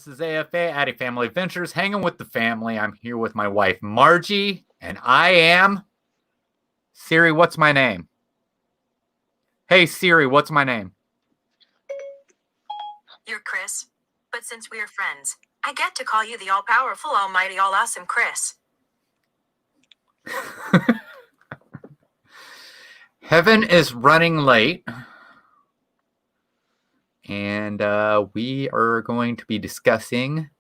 This is AFA, Addy Family Adventures, hanging with the family. I'm here with my wife, Margie, and I am... Siri, what's my name? Hey, Siri, what's my name? You're Chris, but since we're friends, I get to call you the all-powerful, almighty, all-awesome Chris. Heaven is running late. And we are going to be discussing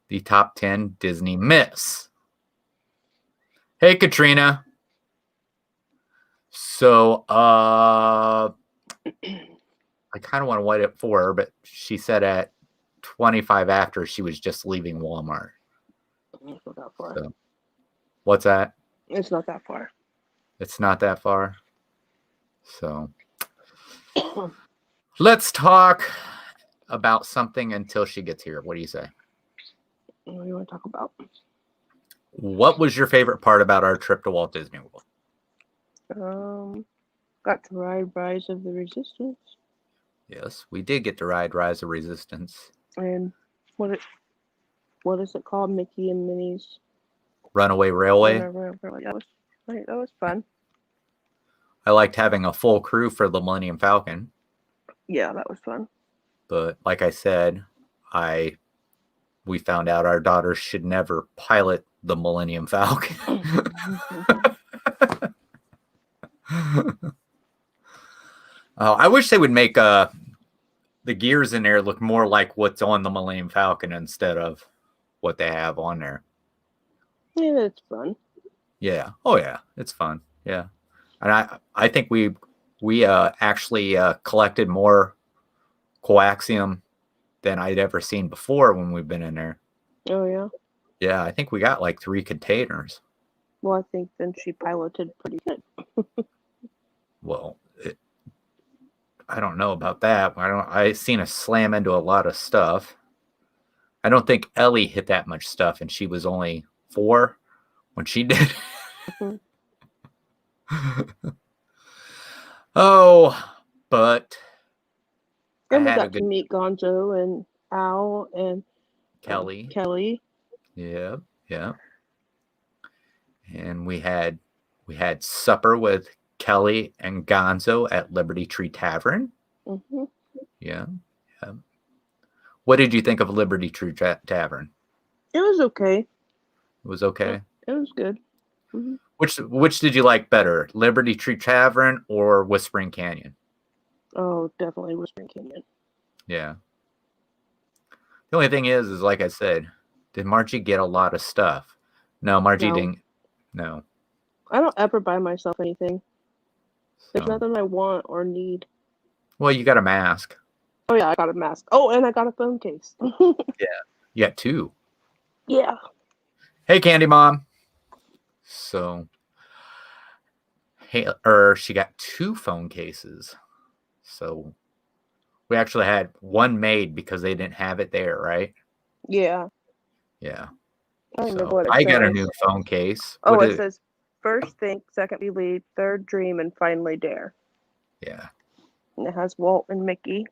the top 10 Disney myths. Hey, Katrina. So, I kind of want to wait it for her, but she said at 25 after she was just leaving Walmart. It's not that far. So, what's that? It's not that far. It's not that far. So, let's talk about something until she gets here. What do you say? What do you want to talk about? What was your favorite part about our trip to Walt Disney World? Got to ride Rise of the Resistance. Yes, we did get to ride Rise of Resistance. And what is it called? Mickey and Minnie's Runaway Railway. That was fun. I liked having a full crew for the Millennium Falcon. Yeah, that was fun. But like I said, we found out our daughters should never pilot the Millennium Falcon. I wish they would make the gears in there look more like what's on the Millennium Falcon instead of what they have on there. Yeah, it's fun. Yeah. Oh yeah, it's fun. Yeah. And I think we actually collected more coaxium than I'd ever seen before when we've been in there. Oh yeah. Yeah, I think we got like 3 containers. Well, I think then she piloted pretty good. Well, I don't know about that. I seen us slam into a lot of stuff. I don't think Ellie hit that much stuff, and she was only 4 when she did. Oh, but then we got to meet Gonzo and Al and Kelly. Yeah. And we had supper with Kelly and Gonzo at Liberty Tree Tavern. Mm-hmm. Yeah. What did you think of Liberty Tree Tavern? It was okay. It was okay? It was good. Mm-hmm. Which did you like better, Liberty Tree Tavern or Whispering Canyon? Oh, definitely Whispering Canyon. Yeah. The only thing is like I said, did Margie get a lot of stuff? No, Margie didn't. No. I don't ever buy myself anything. There's nothing I want or need. Well, you got a mask. Oh, yeah, I got a mask. Oh, and I got a phone case. Yeah. You got 2. Yeah. Hey, Candy Mom. So, she got 2 phone cases. So, we actually had 1 made because they didn't have it there, right? Yeah. Yeah. I remember what it I says. got a new phone case. Oh, it says first think, second believe, third dream, and finally dare. Yeah. And it has Walt and Mickey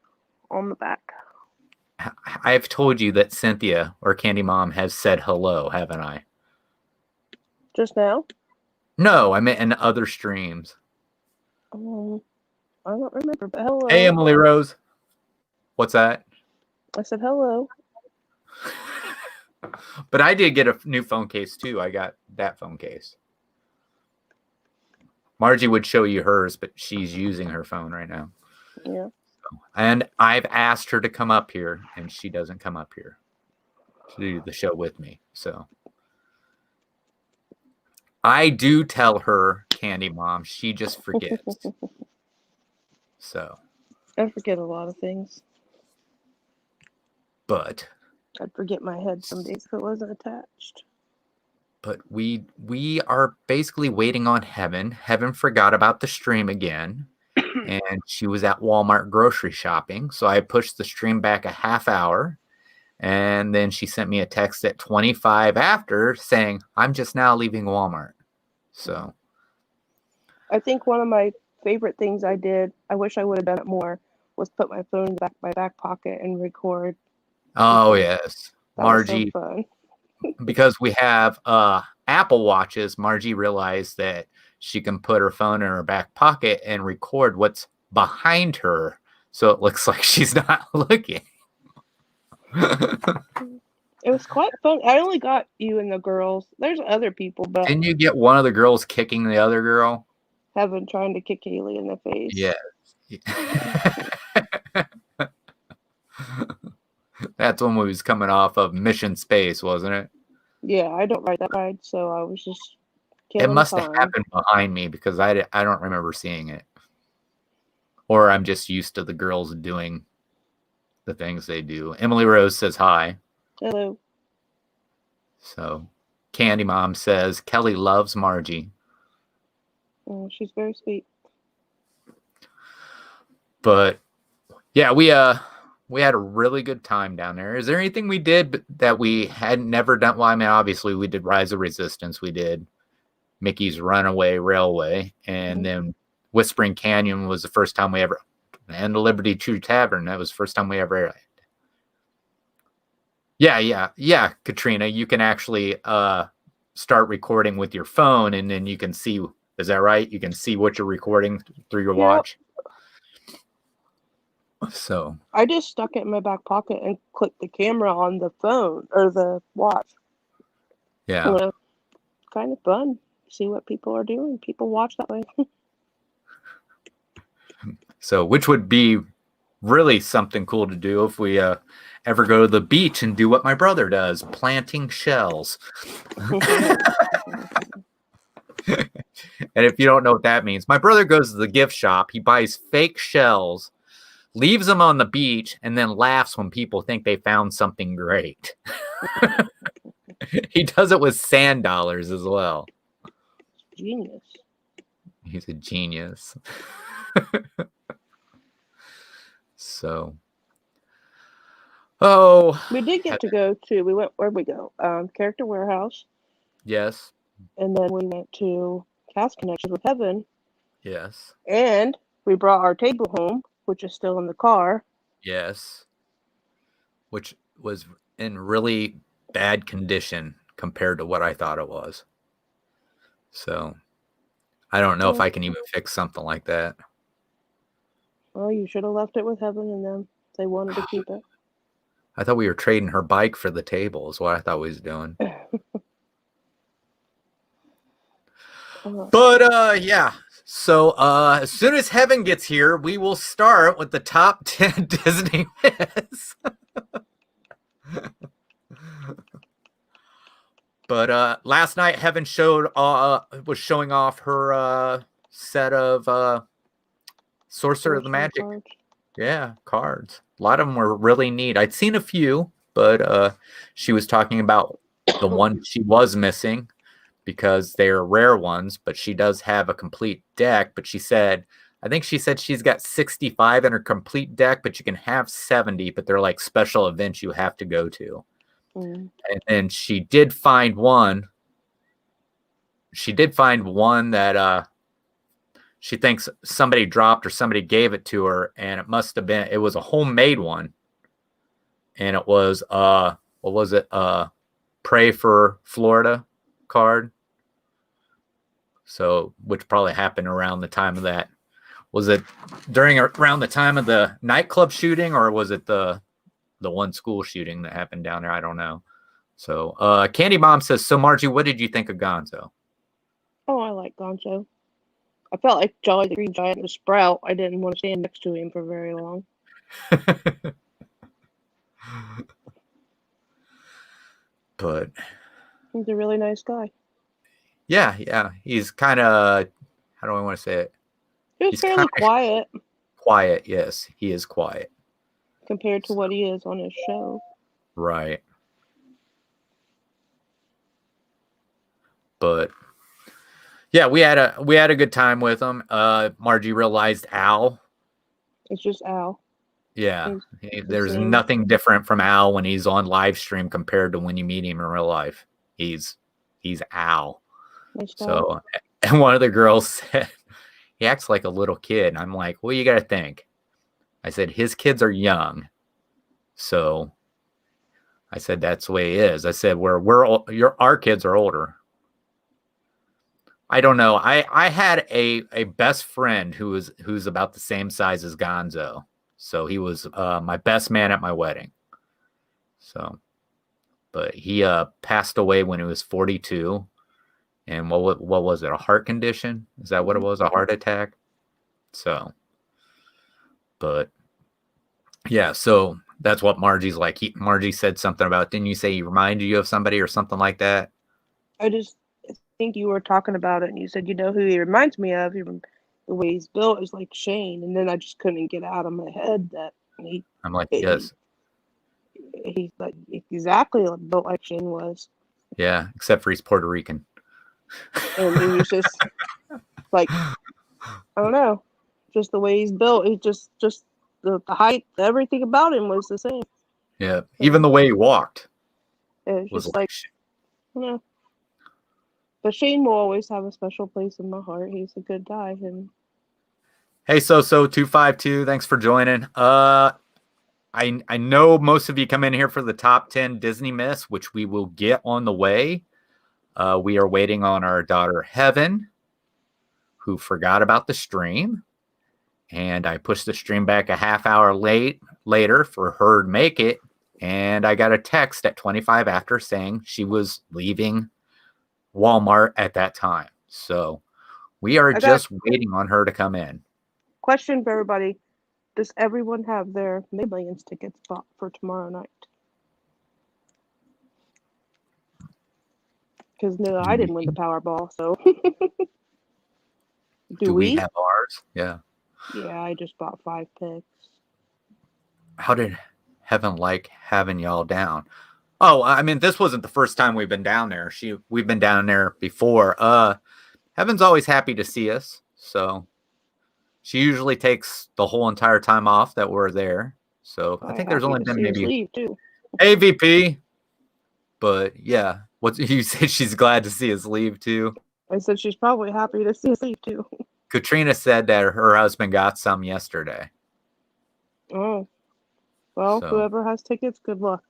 on the back. I've told you that Cynthia or Candy Mom has said hello, haven't I? Just now? No, I meant in other streams. I don't remember, but hello. Hey, Emily Rose. What's that? I said hello. But I did get a new phone case too. I got that phone case. Margie would show you hers, but she's using her phone right now. Yeah. And I've asked her to come up here, and she doesn't come up here to do the show with me. So I do tell her, Candy Mom, she just forgets. So I forget a lot of things. But I'd forget my head some days if it wasn't attached. But we are basically waiting on Heaven. Heaven forgot about the stream again. And she was at Walmart grocery shopping. So I pushed the stream back a half hour. And then she sent me a text at 25 after saying, I'm just now leaving Walmart. So I think one of my favorite things I did, I wish I would have done it more, was put my phone in my back pocket and record Oh yes, That was so Margie. fun. Because we have Apple Watches, Margie realized that she can put her phone in her back pocket and record what's behind her, so it looks like she's not looking. It was quite fun. I only got you and the girls. There's other people, but Didn't you get one of the girls kicking the other girl? Heaven trying to kick Haley in the face. Yeah. That's when we was coming off of Mission Space, wasn't it? Yeah, I don't ride that ride, so I was just It killing must have time. happened behind me because I don't remember seeing it. Or I'm just used to the girls doing the things they do. Emily Rose says hi. Hello. So Candy Mom says Kelly loves Margie. Oh, she's very sweet. But yeah, we had a really good time down there. Is there anything we did that we had never done? Well, I mean, obviously we did Rise of Resistance. We did Mickey's Runaway Railway, and then Whispering Canyon was the first time we ever, and the Liberty True Tavern. That was the first time we ever. Yeah, Katrina, you can actually start recording with your phone, and then you can see. Is that right? You can see what you're recording through your watch. So I just stuck it in my back pocket and clicked the camera on the phone or the watch. yeah. Kind of fun. See what people are doing. People watch that way. So, which would be really something cool to do if we ever go to the beach and do what my brother does, planting shells. And if you don't know what that means, my brother goes to the gift shop. He buys fake shells, leaves them on the beach, and then laughs when people think they found something great. He does it with sand dollars as well. Genius. He's a genius. So, we did get to go to. We went. Where'd we go? Character Warehouse, yes, and then we went to Cast Connections with Heaven, yes, and we brought our table home, which is still in the car. yes, which was in really bad condition compared to what I thought it was. So, I don't know if I can even fix something like that. Well, you should have left it with Heaven and them. They wanted to keep it. I thought we were trading her bike for the table is what I thought we was doing. But yeah. So as soon as Heaven gets here, we will start with the top 10 Disney myths. But last night Heaven was showing off her set of Sorcerer of the Magic. Cards. Yeah, cards. A lot of them were really neat. I'd seen a few, but she was talking about the one she was missing because they are rare ones, but she does have a complete deck. But I think she said she's got 65 in her complete deck, but you can have 70, but they're like special events you have to go to. And then she did find one. She did find one that she thinks somebody dropped or somebody gave it to her, and it was a homemade one. And it was what was it? Pray for Florida card. So, which probably happened around the time of that. Was it around the time of the nightclub shooting, or was it the one school shooting that happened down there? I don't know. So Candy Mom says, so Margie, what did you think of Gonzo? Oh, I like Gonzo. I felt like Jolly the Green Giant was Sprout. I didn't want to stand next to him for very long. But he's a really nice guy. Yeah. He's kind of, how do I want to say it? He's fairly quiet. Quiet, yes. He is quiet. Compared to what he is on his show. Right. But yeah, we had a good time with him. Margie realized Al. It's just Al. Yeah. There's nothing different from Al when he's on live stream compared to when you meet him in real life. He's Al. Nice guy. So, and one of the girls said, he acts like a little kid. I'm like, well, you got to think. I said, his kids are young. So I said, that's the way it is. I said, our kids are older. I don't know. I had a best friend who's about the same size as Gonzo. So he was my best man at my wedding. So, but he passed away when he was 42. And what was it? A heart condition? Is that what it was? A heart attack? So, but yeah, so that's what Margie's like. Margie said something about, didn't you say he reminded you of somebody or something like that? I just think you were talking about it, and you said, you know who he reminds me of? The way he's built is like Shane, and then I just couldn't get out of my head that I'm like, yes. He's like exactly built like Shane was. Yeah, except for he's Puerto Rican. And he was just like, I don't know, just the way he's built. He just the height, everything about him was the same. Yeah, even the way he walked. It was just like, you know. But Shane will always have a special place in my heart. He's a good guy. And hey, so 252, thanks for joining. I know most of you come in here for the top 10 Disney myths, which we will get on the way. We are waiting on our daughter Heaven, who forgot about the stream, and I pushed the stream back a half hour later for her to make it, and I got a text at 25 after saying she was leaving Walmart at that time. So we are just waiting on her to come in. Question for everybody: does everyone have their Millions tickets bought for tomorrow night? Because no, I didn't win the Powerball, so do we have ours? Yeah. Yeah, I just bought 5 picks. How did Heaven like having y'all down? Oh, I mean, this wasn't the first time we've been down there. We've been down there before. Heaven's always happy to see us, so she usually takes the whole entire time off that we're there. So I think there's only been maybe AVP. But yeah, what you said, she's glad to see us leave too. I said she's probably happy to see us leave too. Katrina said that her husband got some yesterday. Oh, well, whoever has tickets, good luck.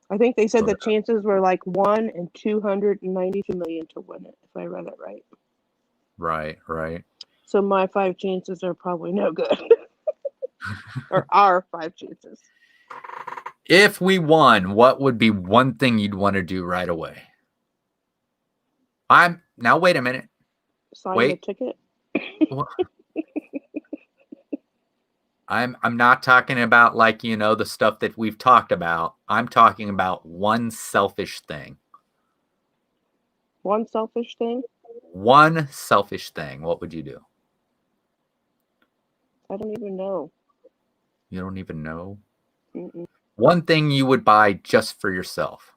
I think they said the chances were like 1 in 292 million to win it, if I read it right. Right. So my 5 chances are probably no good. Or our 5 chances. If we won, what would be one thing you'd want to do right away? Now wait a minute. Sign the ticket. I'm not talking about the stuff that we've talked about. I'm talking about one selfish thing. One selfish thing? One selfish thing. What would you do? I don't even know. You don't even know? Mm-mm. One thing you would buy just for yourself.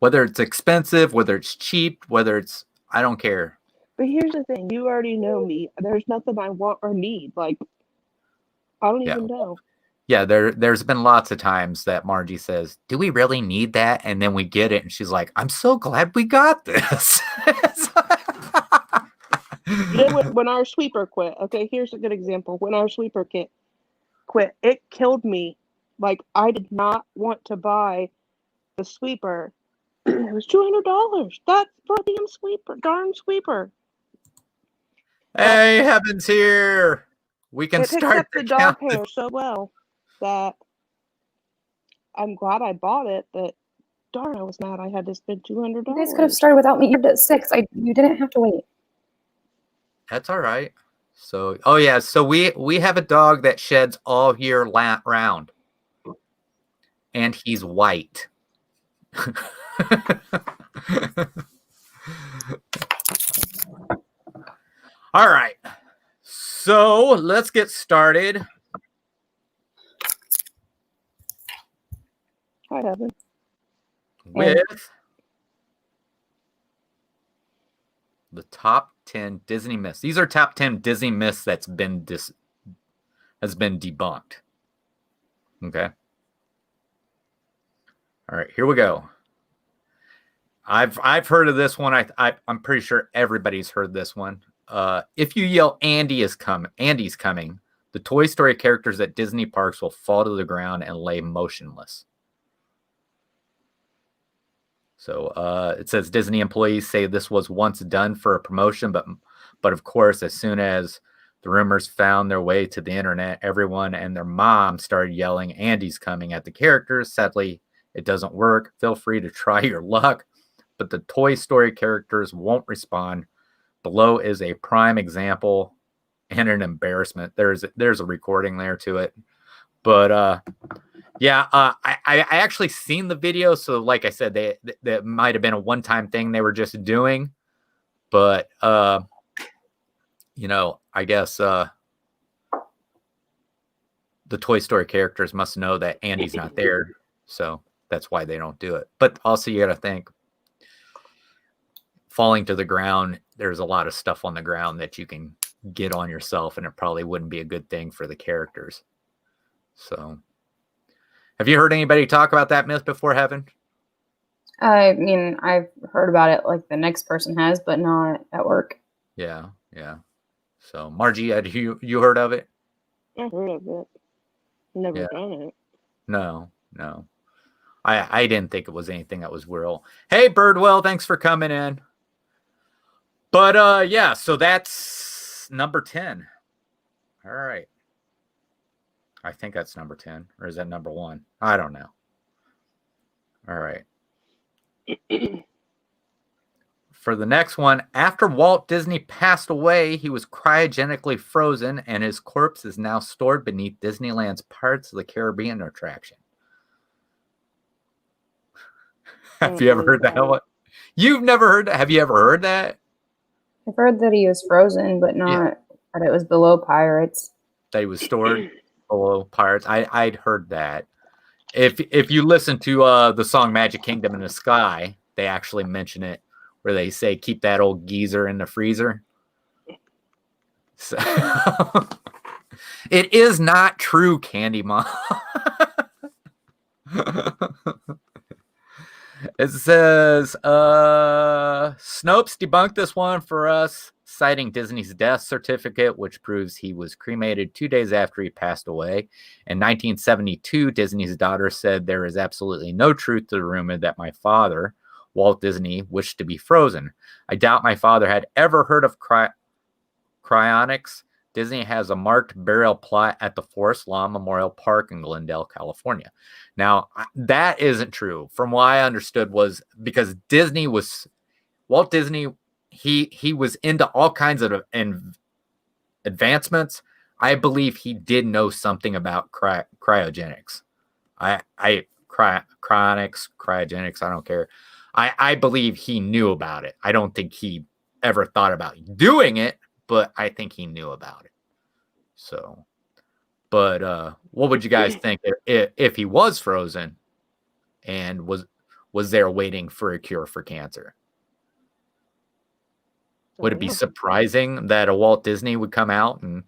Whether it's expensive, whether it's cheap, I don't care. But here's the thing. You already know me. There's nothing I want or need. Like, I don't even know. Yeah, there's been lots of times that Margie says, do we really need that? And then we get it, and she's like, I'm so glad we got this. You know, when our sweeper quit, okay, here's a good example. When our sweeper quit, it killed me. Like, I did not want to buy the sweeper. It was $200. That's for a darn sweeper. Hey, Heaven's here. We can start the dog hair so well that I'm glad I bought it, but darn, I was mad I had to spend $200. You guys could have started without me. You're at 6. You didn't have to wait. That's all right. So, so we have a dog that sheds all year round, and he's white. All right. So let's get started. Hi, Heaven. With the top 10 Disney myths. These are top 10 Disney myths that's been debunked. Okay. All right, here we go. I've heard of this one. I'm pretty sure everybody's heard this one. If you yell Andy's coming, the The Toy Story characters at Disney parks will fall to the ground and lay motionless. So it says Disney employees say this was once done for a promotion, but of course, as soon as the rumors found their way to the internet, everyone and their mom started yelling, "Andy's coming" at the characters. Sadly, it doesn't work. Feel free to try your luck, but the Toy Story characters won't respond. Below is a prime example and an embarrassment. There's a recording there to it. But I actually seen the video. So like I said, that might have been a one-time thing they were just doing. But I guess the Toy Story characters must know that Andy's not there. So that's why they don't do it. But also you got to think, falling to the ground, there's a lot of stuff on the ground that you can get on yourself, and it probably wouldn't be a good thing for the characters. So have you heard anybody talk about that myth before, Heaven? I mean, I've heard about it like the next person has, but not at work. Yeah. So Margie, had you heard of it? I've heard of it. Never done it. No. I didn't think it was anything that was real. Hey, Birdwell, thanks for coming in. But so that's number 10. All right. I think that's number 10, or is that number 1? I don't know. All right. For the next one, after Walt Disney passed away, he was cryogenically frozen, and his corpse is now stored beneath Disneyland's Pirates of the Caribbean attraction. Have you ever heard that one? You've never heard that? Have you ever heard that? I've heard that he was frozen, but not that it was below Pirates. That he was stored below Pirates. I'd heard that. If you listen to the song Magic Kingdom in the Sky, they actually mention it, where they say, "Keep that old geezer in the freezer." So it is not true, Candy Mom. It says, Snopes debunked this one for us, citing Disney's death certificate, which proves he was cremated 2 days after he passed away. In 1972, Disney's daughter said there is absolutely no truth to the rumor that my father, Walt Disney, wished to be frozen. I doubt my father had ever heard of cryonics. Disney has a marked burial plot at the Forest Lawn Memorial Park in Glendale, California. Now, that isn't true. From what I understood was because Walt Disney, he was into all kinds of advancements. I believe he did know something about cryogenics. Cryogenics, I don't care. I believe he knew about it. I don't think he ever thought about doing it, but I think he knew about it. So, but what would you guys think if he was frozen and was there waiting for a cure for cancer? Would it be surprising that a Walt Disney would come out and?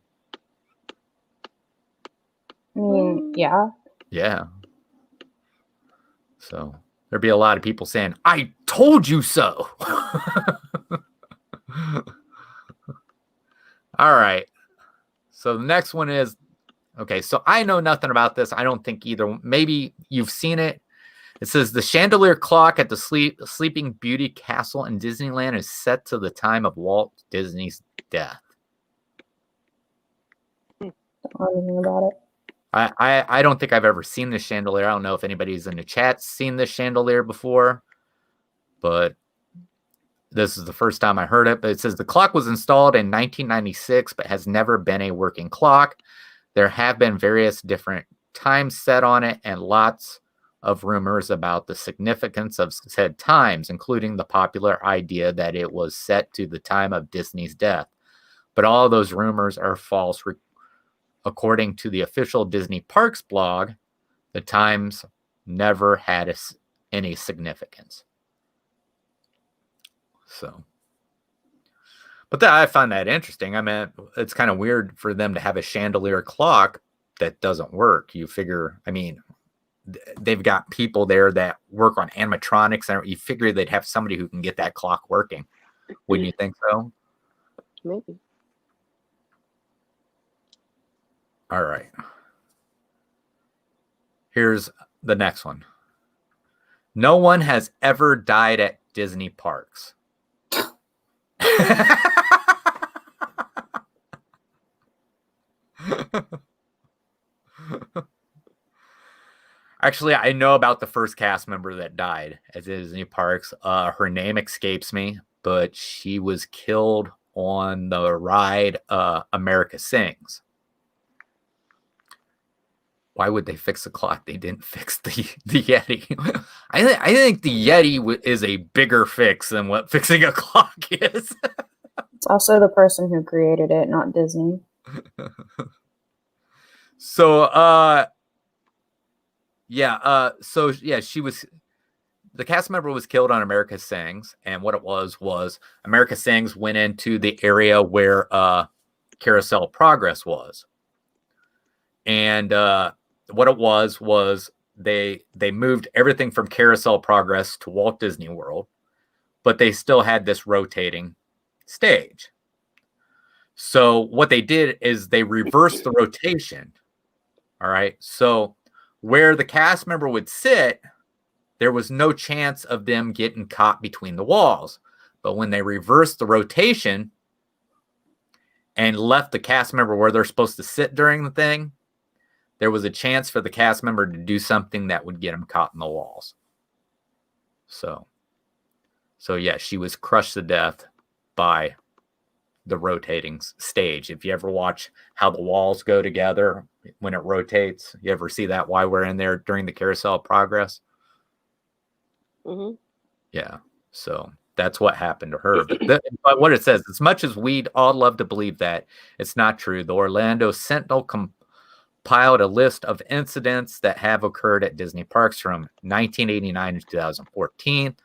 I mean, yeah. Yeah. So there'd be a lot of people saying, "I told you so." All right. So the next one is, okay, so I know nothing about this. I don't think either. Maybe you've seen it. It says the chandelier clock at the Sleeping Beauty Castle in Disneyland is set to the time of Walt Disney's death. Don't know anything about it. I don't think I've ever seen this chandelier. I don't know if anybody's in the chat seen this chandelier before, but this is the first time I heard it. But it says the clock was installed in 1996, but has never been a working clock. There have been various different times set on it and lots of rumors about the significance of said times, including the popular idea that it was set to the time of Disney's death. But all of those rumors are false. According to the official Disney Parks blog, the times never had any significance. So, but I find that interesting. I mean, it's kind of weird for them to have a chandelier clock that doesn't work. You figure, I mean, they've got people there that work on animatronics, and you figure they'd have somebody who can get that clock working. Wouldn't you think so? Maybe. All right. Here's the next one. No one has ever died at Disney parks. Actually, I know about the first cast member that died at Disney parks. Her name escapes me, but she was killed on the ride America Sings. Why would they fix the clock? They didn't fix the Yeti. I think the Yeti is a bigger fix than what fixing a clock is. It's also the person who created it, not Disney. So, she was. The cast member was killed on America Sings, and what it was America Sings went into the area where Carousel Progress was, and what it was they moved everything from Carousel Progress to Walt Disney World, but they still had this rotating stage. So what they did is they reversed the rotation. All right, so where the cast member would sit, there was no chance of them getting caught between the walls. But when they reversed the rotation and left the cast member where they're supposed to sit during the thing, there was a chance for the cast member to do something that would get them caught in the walls. So yeah, she was crushed to death by the rotating stage. If you ever watch how the walls go together when it rotates, you ever see that while we're in there during the Carousel Progress? Mm-hmm. Yeah, so that's what happened to her. But what it says, as much as we'd all love to believe that, it's not true. The Orlando Sentinel compiled a list of incidents that have occurred at Disney parks from 1989 to 2014.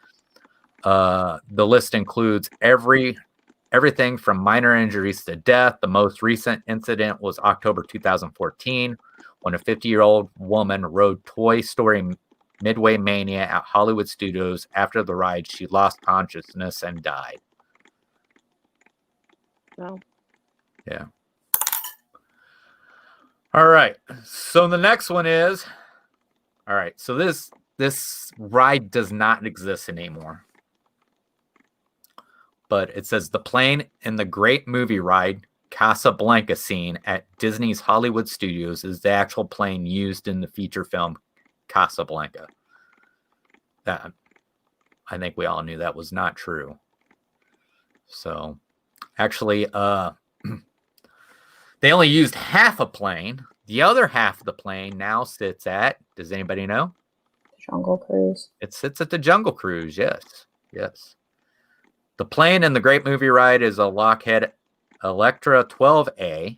The list includes everything from minor injuries to death. The most recent incident was October 2014, when a 50-year-old woman rode Toy Story Midway Mania at Hollywood Studios. After the ride, she lost consciousness and died. No. Yeah. All right. So the next one is, all right. So this ride does not exist anymore. But it says the plane in the great movie ride Casablanca scene at Disney's Hollywood Studios is the actual plane used in the feature film Casablanca. That, I think we all knew that was not true. So actually, they only used half a plane. The other half of the plane now sits at, does anybody know? Jungle Cruise. It sits at the Jungle Cruise, yes. The plane in the great movie ride is a Lockheed Electra 12A,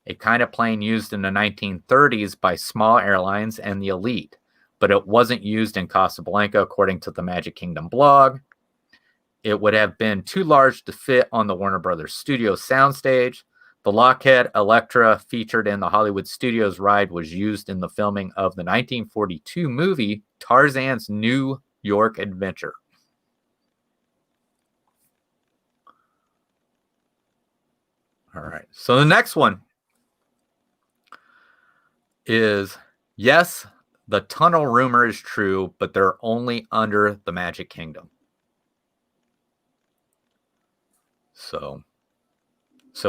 a kind of plane used in the 1930s by small airlines and the elite, but it wasn't used in Casablanca, according to the Magic Kingdom blog. It would have been too large to fit on the Warner Brothers Studios soundstage. The Lockheed Electra featured in the Hollywood Studios ride was used in the filming of the 1942 movie Tarzan's New York Adventure. All right. So the next one is, yes, the tunnel rumor is true, but they're only under the Magic Kingdom. So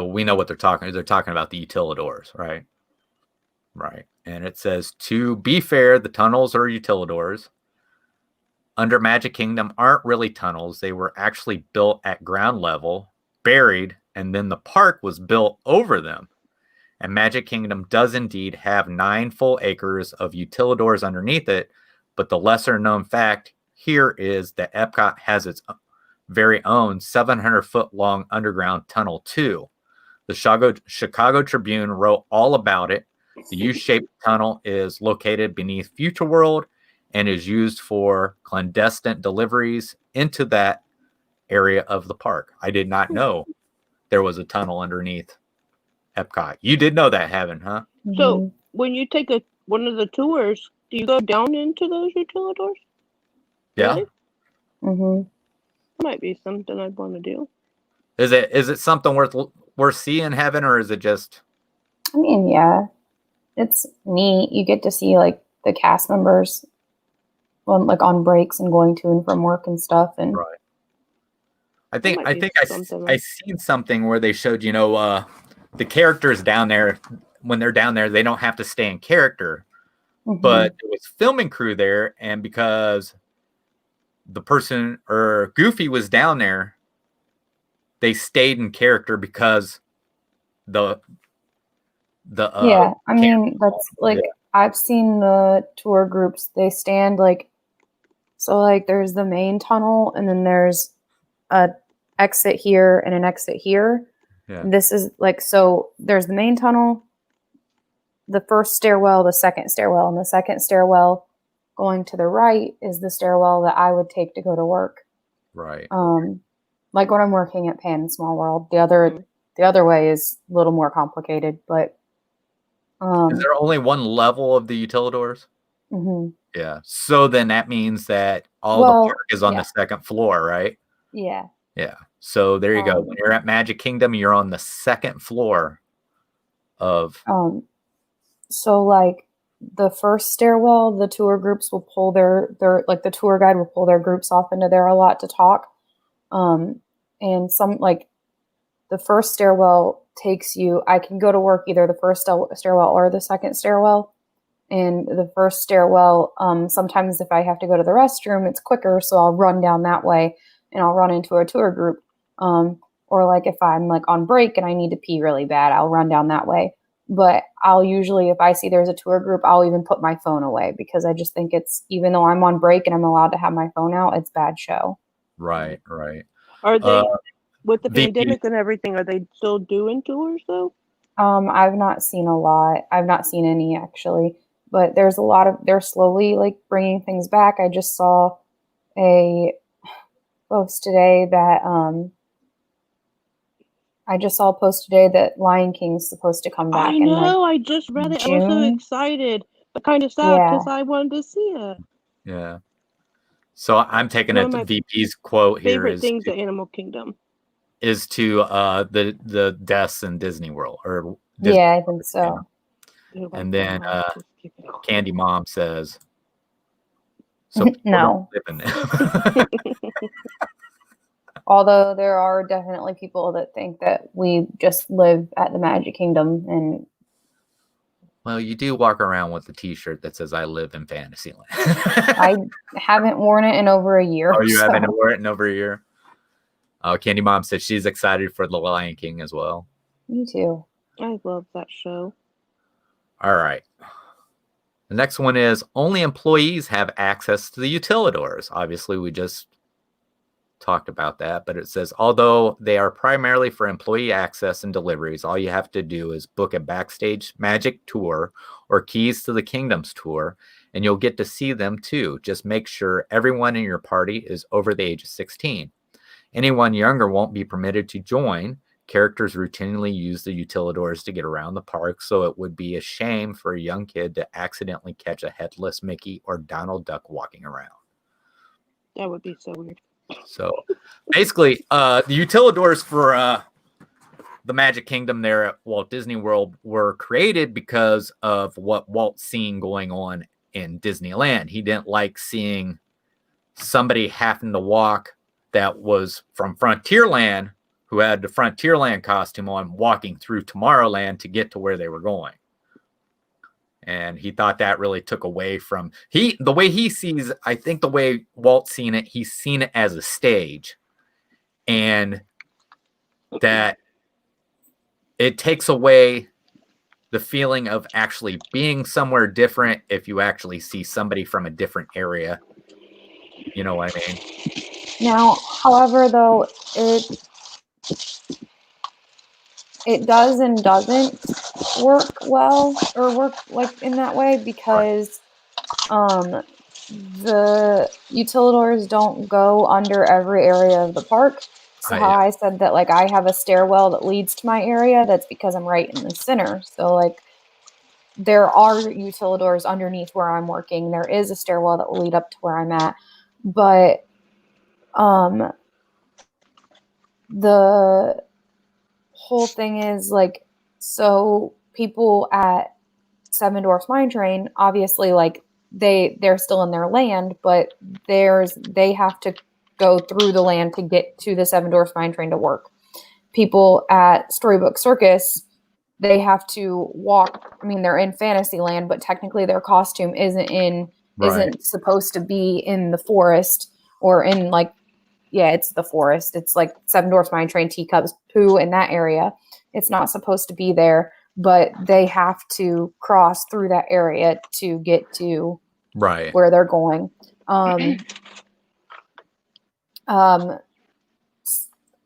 we know what they're talking. They're talking about the utilidors, right? Right. And it says, to be fair, the tunnels are utilidors. Under Magic Kingdom aren't really tunnels. They were actually built at ground level, buried, and then the park was built over them. And Magic Kingdom does indeed have 9 full acres of utilidors underneath it, but the lesser known fact here is that Epcot has its very own 700-foot long underground tunnel too. The Chicago Tribune wrote all about it. The U-shaped tunnel is located beneath Future World and is used for clandestine deliveries into that area of the park. I did not know there was a tunnel underneath Epcot. You did know that, Heaven, huh? So when you take one of the tours, do you go down into those utilidors? Yeah. Really? Mm-hmm. Might be something I'd want to do. Is it something worth seeing, Heaven, or is it just? I mean, yeah, it's neat. You get to see like the cast members on breaks and going to and from work and stuff. And Right. I think might be something I like- seen something where they showed, the characters down there, when they're down there, they don't have to stay in character. But it was filming crew there, and because the person or Goofy was down there, they stayed in character because the yeah, I mean, that's like I've seen the tour groups, they stand like, so like there's the main tunnel and then there's a exit here and an exit here. Yeah. This is like, so there's the main tunnel, the first stairwell, the second stairwell, and the second stairwell going to the right is the stairwell that I would take to go to work. Right. Like when I'm working at Pan and Small World, the other way is a little more complicated, but is there only one level of the utilidors? Mm-hmm. Yeah. So then that means that all the park is on the second floor, right? Yeah. Yeah. So there you go. When you're at Magic Kingdom, you're on the second floor of. So like the first stairwell, the tour groups will pull their like the tour guide will pull their groups off into there a lot to talk. And some like the first stairwell takes you, I can go to work either the first stairwell or the second stairwell. And the first stairwell, sometimes if I have to go to the restroom, it's quicker. So I'll run down that way and I'll run into a tour group. Or like if I'm like on break and I need to pee really bad, I'll run down that way. But I'll usually, if I see there's a tour group, I'll even put my phone away because I just think it's, even though I'm on break and I'm allowed to have my phone out, it's bad show. Right, right. Are they, with the pandemic and everything, are they still doing tours though? I've not seen a lot. I've not seen any actually, but there's a lot of, they're slowly like bringing things back. I just saw a post today that, Lion King's supposed to come back. I know, I just read it. June. I was so excited, but kind of sad because I wanted to see it. Yeah. So I'm taking it. VP's quote here favorite is things at Animal Kingdom is to the deaths in Disney World or Disney I think so. And then Candy Mom says, "So no." Although there are definitely people that think that we just live at the Magic Kingdom, and well, you do walk around with a T-shirt that says "I live in Fantasyland." I haven't worn it in over a year. Oh, you haven't worn it in over a year? Oh, Candy Mom said she's excited for The Lion King as well. Me too. I love that show. All right. The next one is only employees have access to the utilidors. Obviously, we just talked about that, but it says, although they are primarily for employee access and deliveries, all you have to do is book a backstage magic tour or keys to the kingdoms tour, and you'll get to see them too. Just make sure everyone in your party is over the age of 16. Anyone younger won't be permitted to join. Characters routinely use the utilidors to get around the park, so it would be a shame for a young kid to accidentally catch a headless Mickey or Donald Duck walking around. That would be so weird. So basically, the utilidors for the Magic Kingdom there at Walt Disney World were created because of what Walt's seen going on in Disneyland. He didn't like seeing somebody having to walk that was from Frontierland, who had the Frontierland costume on, walking through Tomorrowland to get to where they were going. And he thought that really took away from the way he sees, I think the way Walt's seen it, he's seen it as a stage. And that it takes away the feeling of actually being somewhere different if you actually see somebody from a different area. You know what I mean? Now, however, though, it does and doesn't work well or work like in that way because the utilidors don't go under every area of the park. So how I said that, like, I have a stairwell that leads to my area, that's because I'm right in the center. So like there are utilidors underneath where I'm working. There is a stairwell that will lead up to where I'm at. But the whole thing is like, so people at Seven Dwarfs Mine Train, obviously, like they're still in their land, but they have to go through the land to get to the Seven Dwarfs Mine Train to work. People at Storybook Circus, they have to walk. I mean, they're in Fantasyland, but technically their costume isn't supposed to be in the forest or in like, yeah, it's the forest. It's like Seven Dwarfs Mine Train, Teacups, Pooh in that area. It's not supposed to be there, but they have to cross through that area to get to where they're going.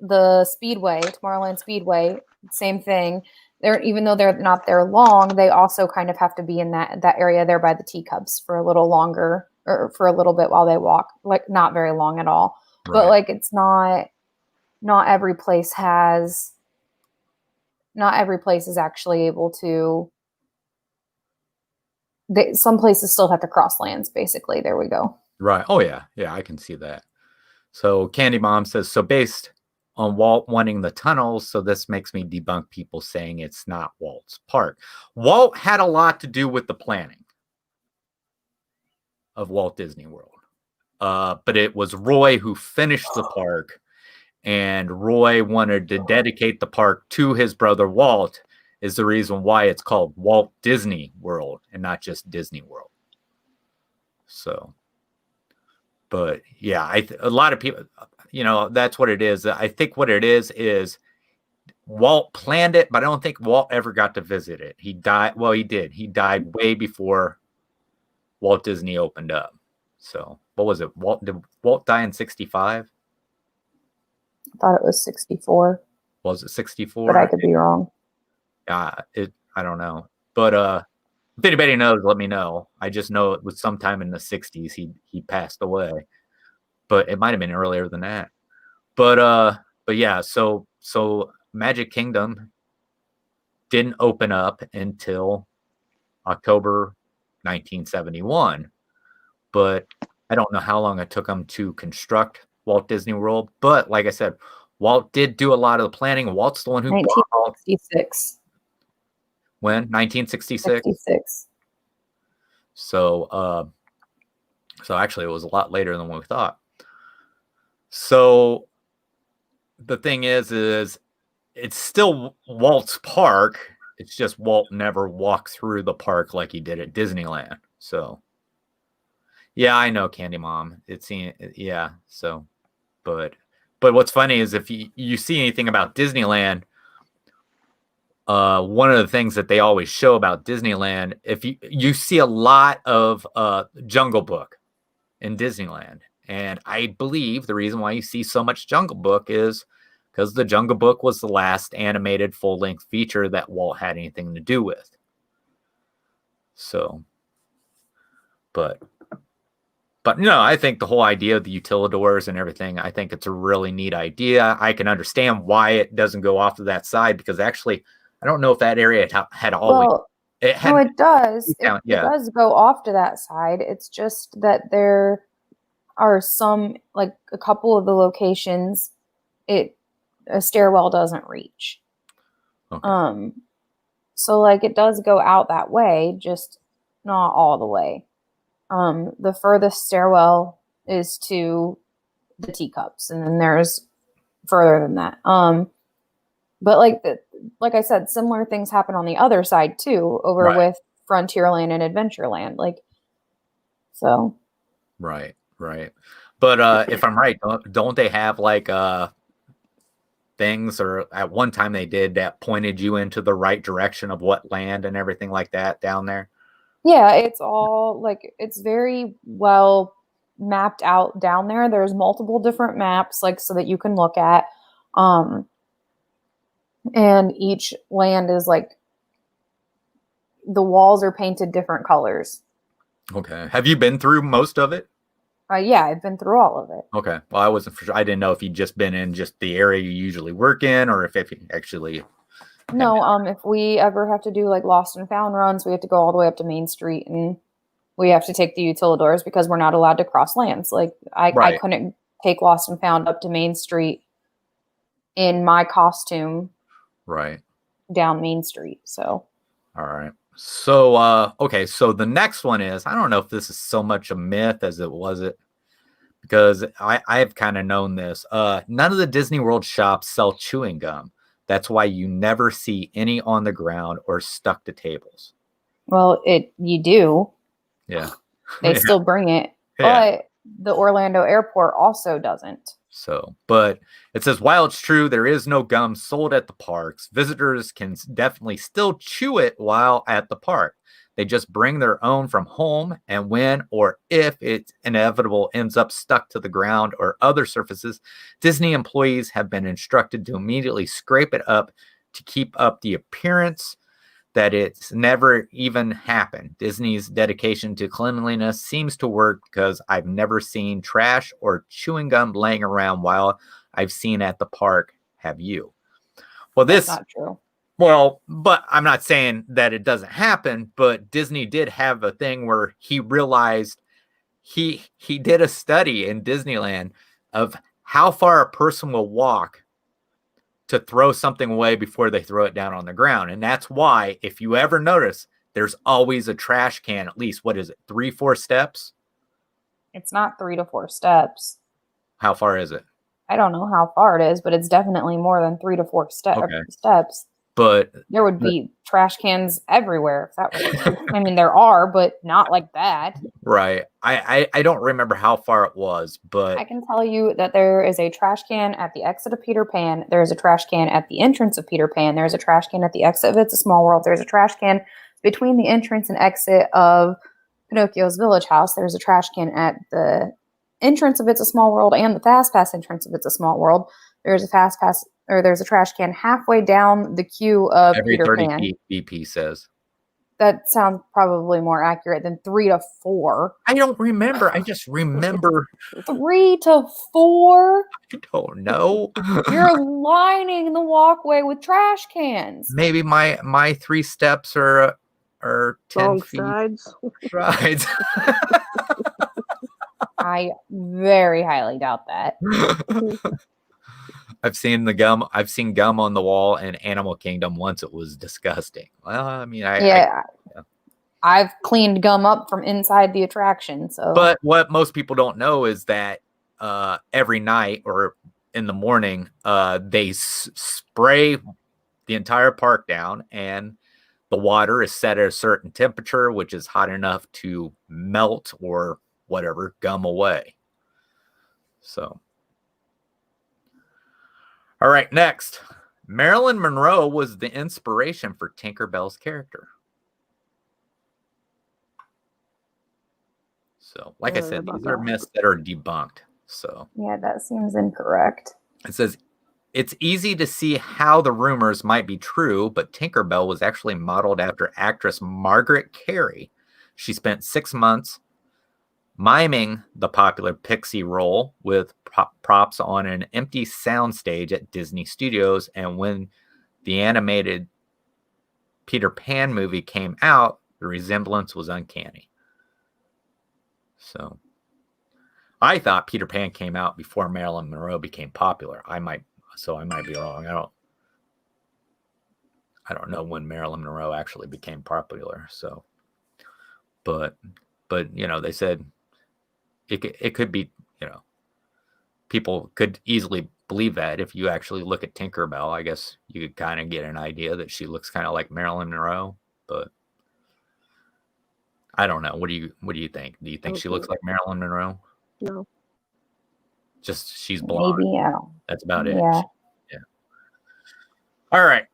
The Speedway, Tomorrowland Speedway, same thing. Even though they're not there long, they also kind of have to be in that area there by the teacups for a little longer, or for a little bit while they walk. Like not very long at all. Right. But like it's not every place is actually able to. Some places still have to cross lands. Basically, there we go. Right. Oh yeah, I can see that. So Candy Mom says, so based on Walt wanting the tunnels, so this makes me debunk people saying it's not Walt's park. Walt had a lot to do with the planning of Walt Disney World. But it was Roy who finished the park, and Roy wanted to dedicate the park to his brother Walt, is the reason why it's called Walt Disney World and not just Disney World. So, but yeah, a lot of people, that's what it is. I think what it is Walt planned it, but I don't think Walt ever got to visit it. He died. Well, he did. He died way before Walt Disney opened up. So what was it? Did Walt die in 65? I thought it was 64. Was it 64? But I could be wrong. I don't know. But if anybody knows, let me know. I just know it was sometime in the 60s he passed away. But it might have been earlier than that. But yeah, so Magic Kingdom didn't open up until October 1971. But I don't know how long it took them to construct Walt Disney World. But like I said, Walt did do a lot of the planning. Walt's the one who 1966. When? 1966? 66. So actually it was a lot later than we thought. So the thing is it's still Walt's park. It's just Walt never walked through the park like he did at Disneyland. So yeah, I know, Candy Mom. So but what's funny is if you see anything about Disneyland, one of the things that they always show about Disneyland, if you see a lot of Jungle Book in Disneyland. And I believe the reason why you see so much Jungle Book is because the Jungle Book was the last animated full-length feature that Walt had anything to do with. So, but no, I think the whole idea of the utilidors and everything, I think it's a really neat idea. I can understand why it doesn't go off to that side, because actually, I don't know if that area had always. Well, it does. It does go off to that side. It's just that there are some, like a couple of the locations, a stairwell doesn't reach. Okay. So like it does go out that way, just not all the way. The furthest stairwell is to the teacups, and then there's further than that. But like I said, similar things happen on the other side too, over with Frontierland and Adventureland. So. Right. But if I'm right, don't they have like things, or at one time they did, that pointed you into the right direction of what land and everything like that down there? Yeah, it's all it's very well mapped out down there. There's multiple different maps, so that you can look at. And each land is the walls are painted different colors. Okay. Have you been through most of it? Yeah, I've been through all of it. Okay. Well, I wasn't for sure. I didn't know if you'd just been in just the area you usually work in, or if you actually. No, if we ever have to do Lost and Found runs, we have to go all the way up to Main Street, and we have to take the utilidors because we're not allowed to cross lands. I couldn't take Lost and Found up to Main Street in my costume. Right. Down Main Street. So. All right. So, okay. So the next one is, I don't know if this is so much a myth as it was it, because I've kind of known this. None of the Disney World shops sell chewing gum. That's why you never see any on the ground or stuck to tables. Well, you do. Yeah. They Yeah. still bring it, Yeah. but the Orlando airport also doesn't. So, but it says, while it's true there is no gum sold at the parks, visitors can definitely still chew it while at the park. They just bring their own from home, and when or if it's inevitable ends up stuck to the ground or other surfaces, Disney employees have been instructed to immediately scrape it up to keep up the appearance that it's never even happened. Disney's dedication to cleanliness seems to work, because I've never seen trash or chewing gum laying around while I've seen at the park. Have you? Well, That's this, not true. well, but I'm not saying that it doesn't happen, but Disney did have a thing where he realized he did a study in Disneyland of how far a person will walk to throw something away before they throw it down on the ground. And that's why, if you ever notice, there's always a trash can, at least, what is it, 3-4 steps? It's not 3 to 4 steps. How far is it? I don't know how far it is, but it's definitely more than 3 to 4 Okay. steps. But there would be trash cans everywhere if that was true. I mean, there are, but not like that. Right. I don't remember how far it was, but I can tell you that there is a trash can at the exit of Peter Pan. There's a trash can at the entrance of Peter Pan. There's a trash can at the exit of It's a Small World. There's a trash can between the entrance and exit of Pinocchio's Village House. There's a trash can at the entrance of It's a Small World and the Fast Pass entrance of It's a Small World. There's a trash can halfway down the queue of every Peter 30 Pan. feet, BP says. That sounds probably more accurate than 3 to 4. I don't remember. I just remember 3 to 4? I don't know. You're lining the walkway with trash cans. Maybe my 3 steps are 10 Long feet. strides. Strides. I very highly doubt that. I've seen gum on the wall in Animal Kingdom once. It was disgusting. Well, I mean, I've cleaned gum up from inside the attraction. So, but what most people don't know is that every night or in the morning, they spray the entire park down, and the water is set at a certain temperature, which is hot enough to melt or whatever gum away. So. All right, next. Marilyn Monroe was the inspiration for Tinkerbell's character. So, like I said, these are myths that are debunked. So, yeah, that seems incorrect. It says, it's easy to see how the rumors might be true, but Tinkerbell was actually modeled after actress Margaret Carey. She spent 6 months miming the popular Pixie role with props on an empty soundstage at Disney Studios, and when the animated Peter Pan movie came out, the resemblance was uncanny. So, I thought Peter Pan came out before Marilyn Monroe became popular. I might be wrong. I don't know when Marilyn Monroe actually became popular. So, but you know, they said it could be, you know, people could easily believe that if you actually look at Tinkerbell. I guess you could kind of get an idea that she looks kind of like Marilyn Monroe, but I don't know. What do you think? Do you think she looks like Marilyn Monroe? No. Just she's blonde. Maybe, yeah. That's about it. Yeah. Yeah. All right.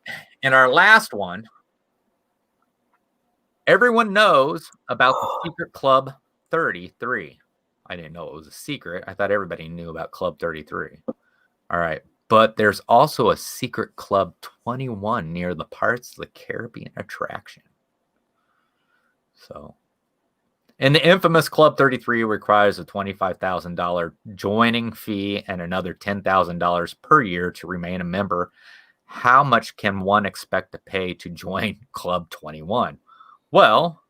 And our last one. Everyone knows about the Secret Club 33. I didn't know it was a secret. I thought everybody knew about Club 33. All right. But there's also a Secret Club 21 near the Pirates of the Caribbean attraction. So, and the infamous Club 33 requires a $25,000 joining fee and another $10,000 per year to remain a member. How much can one expect to pay to join Club 21? Well,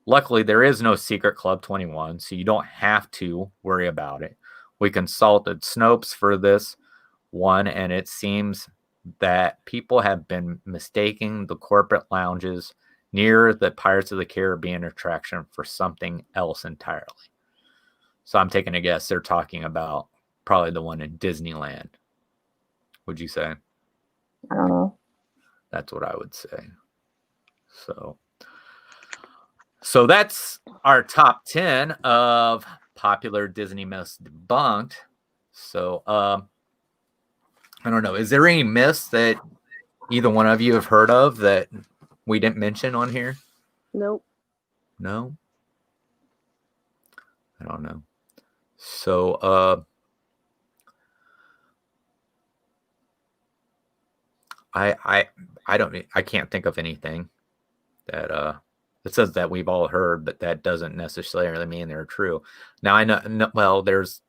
luckily there is no Secret Club 21, so you don't have to worry about it. We consulted Snopes for this one, and it seems that people have been mistaking the corporate lounges near the Pirates of the Caribbean attraction for something else entirely. So I'm taking a guess they're talking about probably the one in Disneyland. Would you say? I don't know. That's what I would say. So that's our top 10 of popular Disney myths debunked. So I don't know. Is there any myths that either one of you have heard of that we didn't mention on here? Nope. No? I don't know. So I can't think of anything that it says that we've all heard, but that doesn't necessarily mean they're true. Now I know well, there's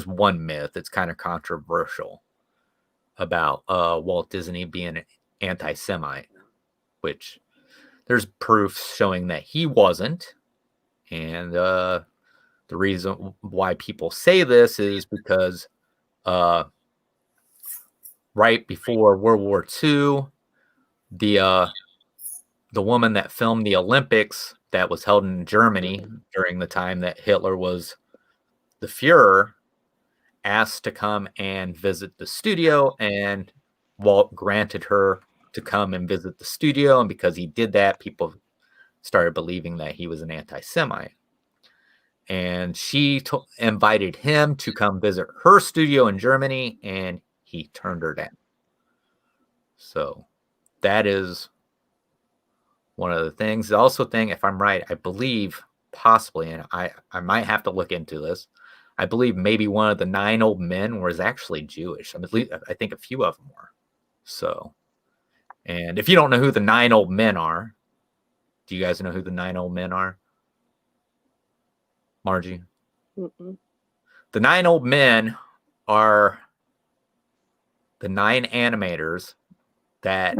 one myth that's kind of controversial about Walt Disney being an anti-Semite, which there's proof showing that he wasn't. And the reason why people say this is because right before World War II, the woman that filmed the Olympics that was held in Germany during the time that Hitler was the Fuhrer asked to come and visit the studio, and Walt granted her to come and visit the studio. And because he did that, people started believing that he was an anti-Semite. And she invited him to come visit her studio in Germany, and he turned her down. So that is one of the things. The also thing, if I'm right, I believe possibly, and I might have to look into this, I believe maybe one of the 9 old men was actually Jewish. I think a few of them were. So, and if you don't know who the 9 old men are, do you guys know who the 9 old men are? Margie? Mm-mm. The 9 old men are the 9 animators that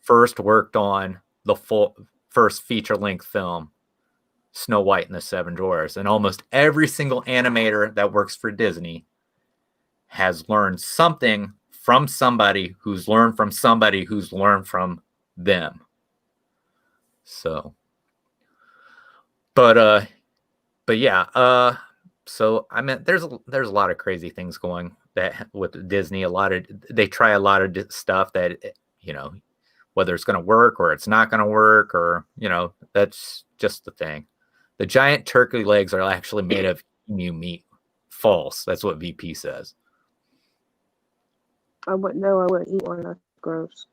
first worked on the first feature-length film, Snow White and the Seven Dwarfs. And almost every single animator that works for Disney has learned something from somebody who's learned from somebody who's learned from them. So, but yeah, so I mean, there's a lot of crazy things going that with Disney. They try a lot of stuff that, you know, whether it's going to work or it's not going to work, or, you know, that's just the thing. The giant turkey legs are actually made of emu meat. False. That's what VP says. I wouldn't know. I wouldn't eat one. That's gross.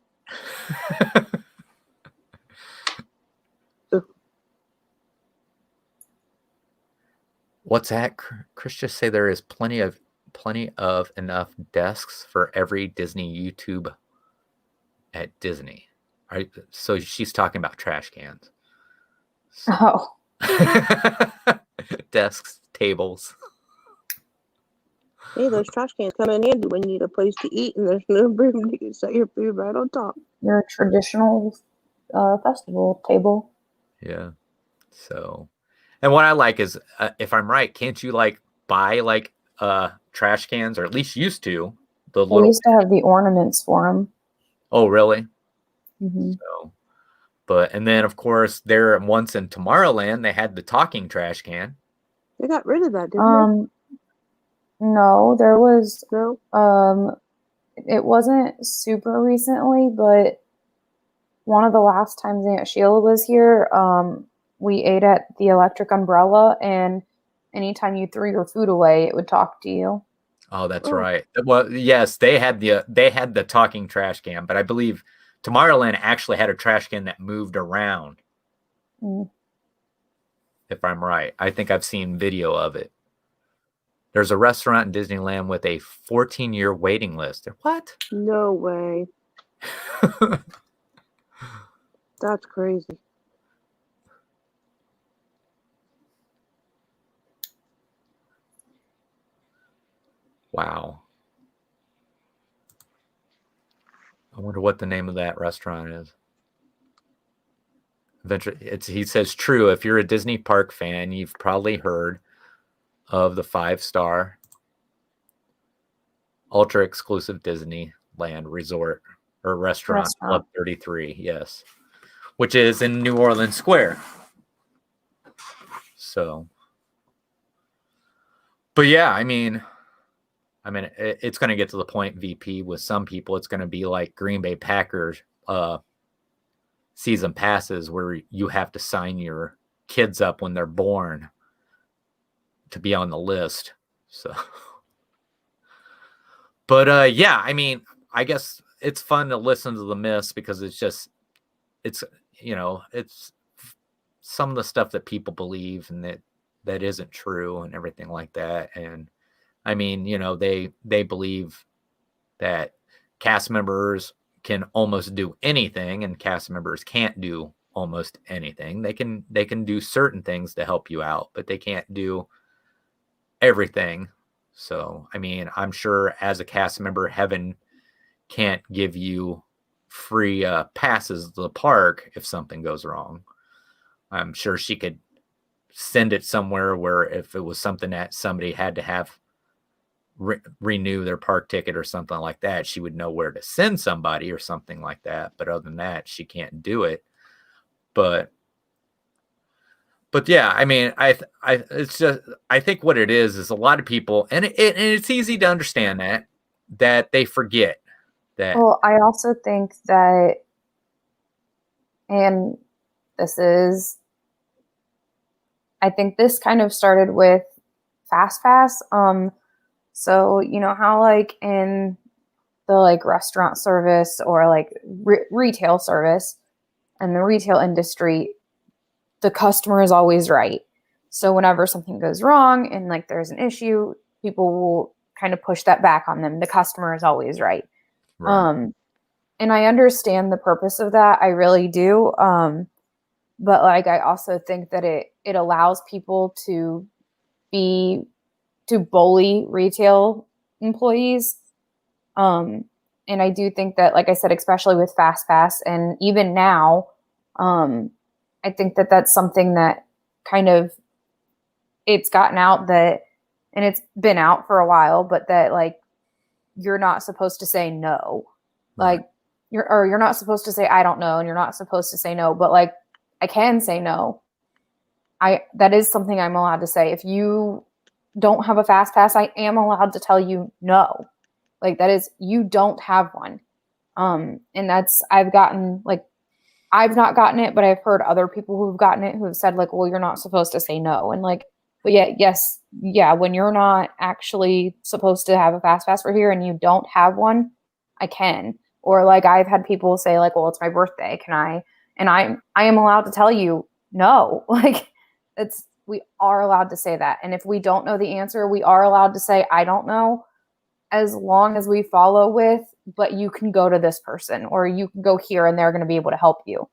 What's that? Chris just say there is plenty of enough desks for every Disney YouTube at Disney. Right? So she's talking about trash cans. So. Oh. Desks, tables. Hey, those trash cans come in handy when you need a place to eat and there's no room to set your food right on top. Your traditional festival table. Yeah. So, and what I like is, if I'm right, can't you like buy like trash cans, or at least used to? We used to have the ornaments for them. Oh, really? Mm-hmm. So, and then of course there once in Tomorrowland they had the talking trash can. They got rid of that, didn't they? No, there was No. It wasn't super recently, but one of the last times Aunt Sheila was here, we ate at the Electric Umbrella, and anytime you threw your food away, it would talk to you. Oh, that's right. Well, yes, they had the talking trash can, but I believe Tomorrowland actually had a trash can that moved around. Mm. If I'm right, I think I've seen video of it. There's a restaurant in Disneyland with a 14-year waiting list. What? No way. That's crazy. Wow. I wonder what the name of that restaurant is. He says, true. If you're a Disney park fan, you've probably heard of the 5-star ultra exclusive Disneyland Resort or Restaurant Club 33, yes, which is in New Orleans Square. So, but yeah, I mean, it's going to get to the point, VP, with some people, it's going to be like Green Bay Packers season passes where you have to sign your kids up when they're born to be on the list. So, but yeah, I mean, I guess it's fun to listen to the myths because it's some of the stuff that people believe and that isn't true and everything like that. And I mean, they believe that cast members can almost do anything and cast members can't do almost anything. They can do certain things to help you out, but they can't do everything. So, I mean, I'm sure as a cast member, Heaven can't give you free passes to the park if something goes wrong. I'm sure she could send it somewhere where if it was something that somebody had to have renew their park ticket or something like that, she would know where to send somebody or something like that. But other than that, she can't do it. But yeah, I mean, I think what it is a lot of people, and it's easy to understand that they forget that. Well, I also think that, and I think this kind of started with Fast Pass. So you know how like in the like restaurant service or like retail service and the retail industry, the customer is always right. So whenever something goes wrong and like there's an issue, people will kind of push that back on them. The customer is always right. Right. And I understand the purpose of that. I really do. But like, I also think that it allows people to bully retail employees. And I do think that, like I said, especially with Fast Pass and even now, I think that that's something that kind of it's gotten out that, and it's been out for a while, but that like, you're not supposed to say no. Right. Like you're not supposed to say, I don't know. And you're not supposed to say no, but like, I can say no. That is something I'm allowed to say. If you don't have a Fast Pass, I am allowed to tell you no. Like that is, you don't have one. And that's, I've not gotten it, but I've heard other people who've gotten it who have said like, well, you're not supposed to say no. And like, but yeah, when you're not actually supposed to have a Fast Pass for here and you don't have one, I can. Or like I've had people say like, well, it's my birthday. Can I? And I am allowed to tell you no. Like we are allowed to say that. And if we don't know the answer, we are allowed to say, I don't know, as long as we follow with, but you can go to this person or you can go here and they're going to be able to help you.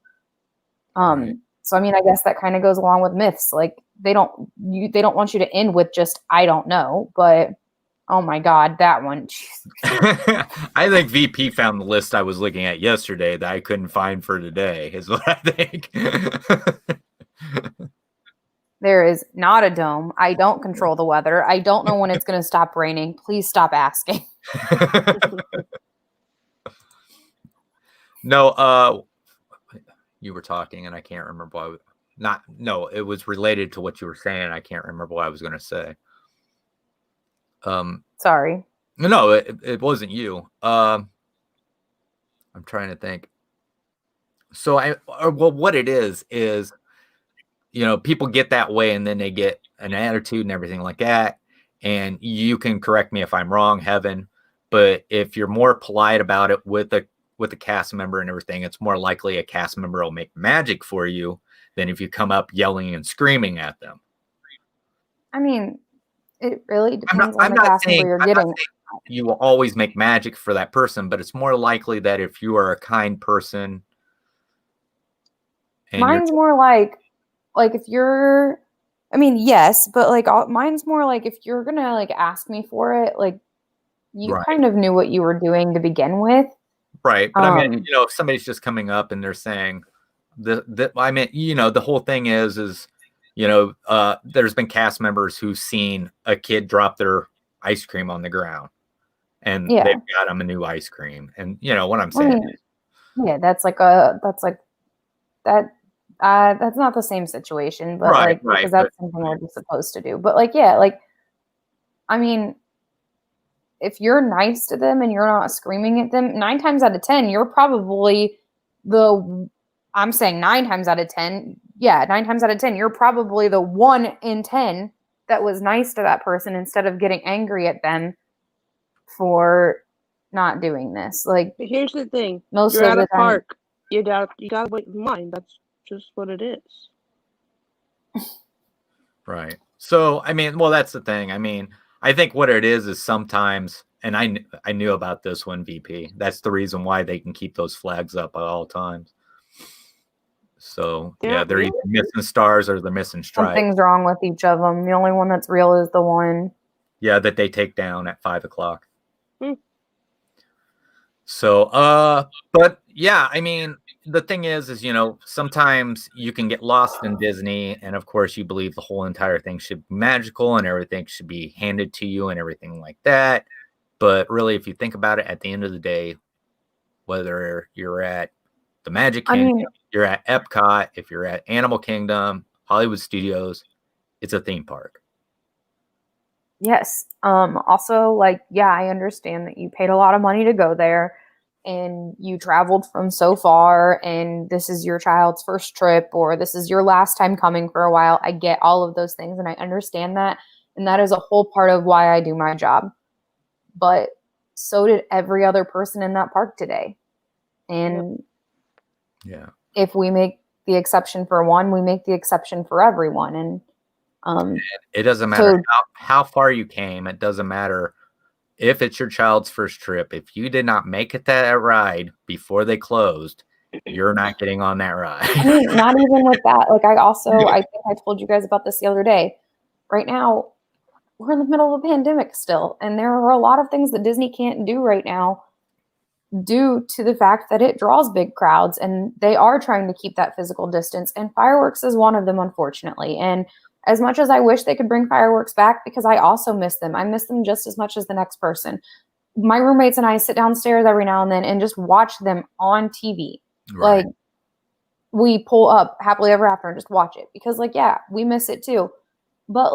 Right. So, I mean, I guess that kind of goes along with myths. Like they don't want you to end with just, I don't know, but oh my God, that one. I think VP found the list I was looking at yesterday that I couldn't find for today is what I think. There is not a dome. I don't control the weather. I don't know when it's going to stop raining. Please stop asking. No, you were talking and I can't remember it was related to what you were saying. I can't remember what I was going to say. Sorry. No, it wasn't you. I'm trying to think. So what it is, people get that way and then they get an attitude and everything like that. And you can correct me if I'm wrong, Heaven, but if you're more polite about it with a cast member and everything, it's more likely a cast member will make magic for you than if you come up yelling and screaming at them. I mean, it really depends on the cast member you're getting. You will always make magic for that person, but it's more likely that if you are a kind person. Mine's more like if you're, I mean, yes, but like mine's more like if you're going to like ask me for it, like you kind of knew what you were doing to begin with. Right. But I mean, if somebody's just coming up and they're saying the whole thing is there's been cast members who've seen a kid drop their ice cream on the ground and Yeah. they've got them a new ice cream. And you know what I'm I saying? mean, yeah, that's like that. That's not the same situation, but Right, because but that's something we're just supposed to do. But yeah, I mean, if you're nice to them and you're not screaming at them, 9 times out of 10, you're probably I'm saying 9 times out of 10. Yeah, 9 times out of 10, you're probably the 1 in 10 that was nice to that person instead of getting angry at them for not doing this. Like, But here's the thing: most you're of at the a time, park. You gotta wait in line. That's just what it is. right. So I mean, well, that's the thing. I mean, I think what it is sometimes, and I knew about this one, VP. That's the reason why they can keep those flags up at all times. So yeah, they're Yeah. either missing stars or they're missing stripes. something's wrong with each of them. The only one that's real is the one. Yeah, that they take down at 5 o'clock. Hmm. So, but yeah, I mean, the thing is, you know, sometimes you can get lost in Disney, and of course, you believe the whole entire thing should be magical and everything should be handed to you and everything like that. But really, if you think about it, at the end of the day, whether you're at the Magic Kingdom, you're at Epcot, if you're at Animal Kingdom, Hollywood Studios, it's a theme park. Yes. Also, yeah, I understand that you paid a lot of money to go there and you traveled from so far and this is your child's first trip or this is your last time coming for a while. I get all of those things and I understand that. And that is a whole part of why I do my job. But so did every other person in that park today. And yeah, if we make the exception for one, we make the exception for everyone. And it doesn't matter how far you came. It doesn't matter if it's your child's first trip. If you did not make it that ride before they closed, you're not getting on that ride. I mean, not even with that. I think I told you guys about this the other day. Right now, we're in the middle of a pandemic still, and there are a lot of things that Disney can't do right now due to the fact that it draws big crowds, and they are trying to keep that physical distance, and fireworks is one of them, unfortunately. And as much as I wish they could bring fireworks back, because I also miss them, I miss them just as much as the next person. My roommates and I sit downstairs every now and then and just watch them on TV. Right. Like, we pull up Happily Ever After and just watch it because, yeah, we miss it too. But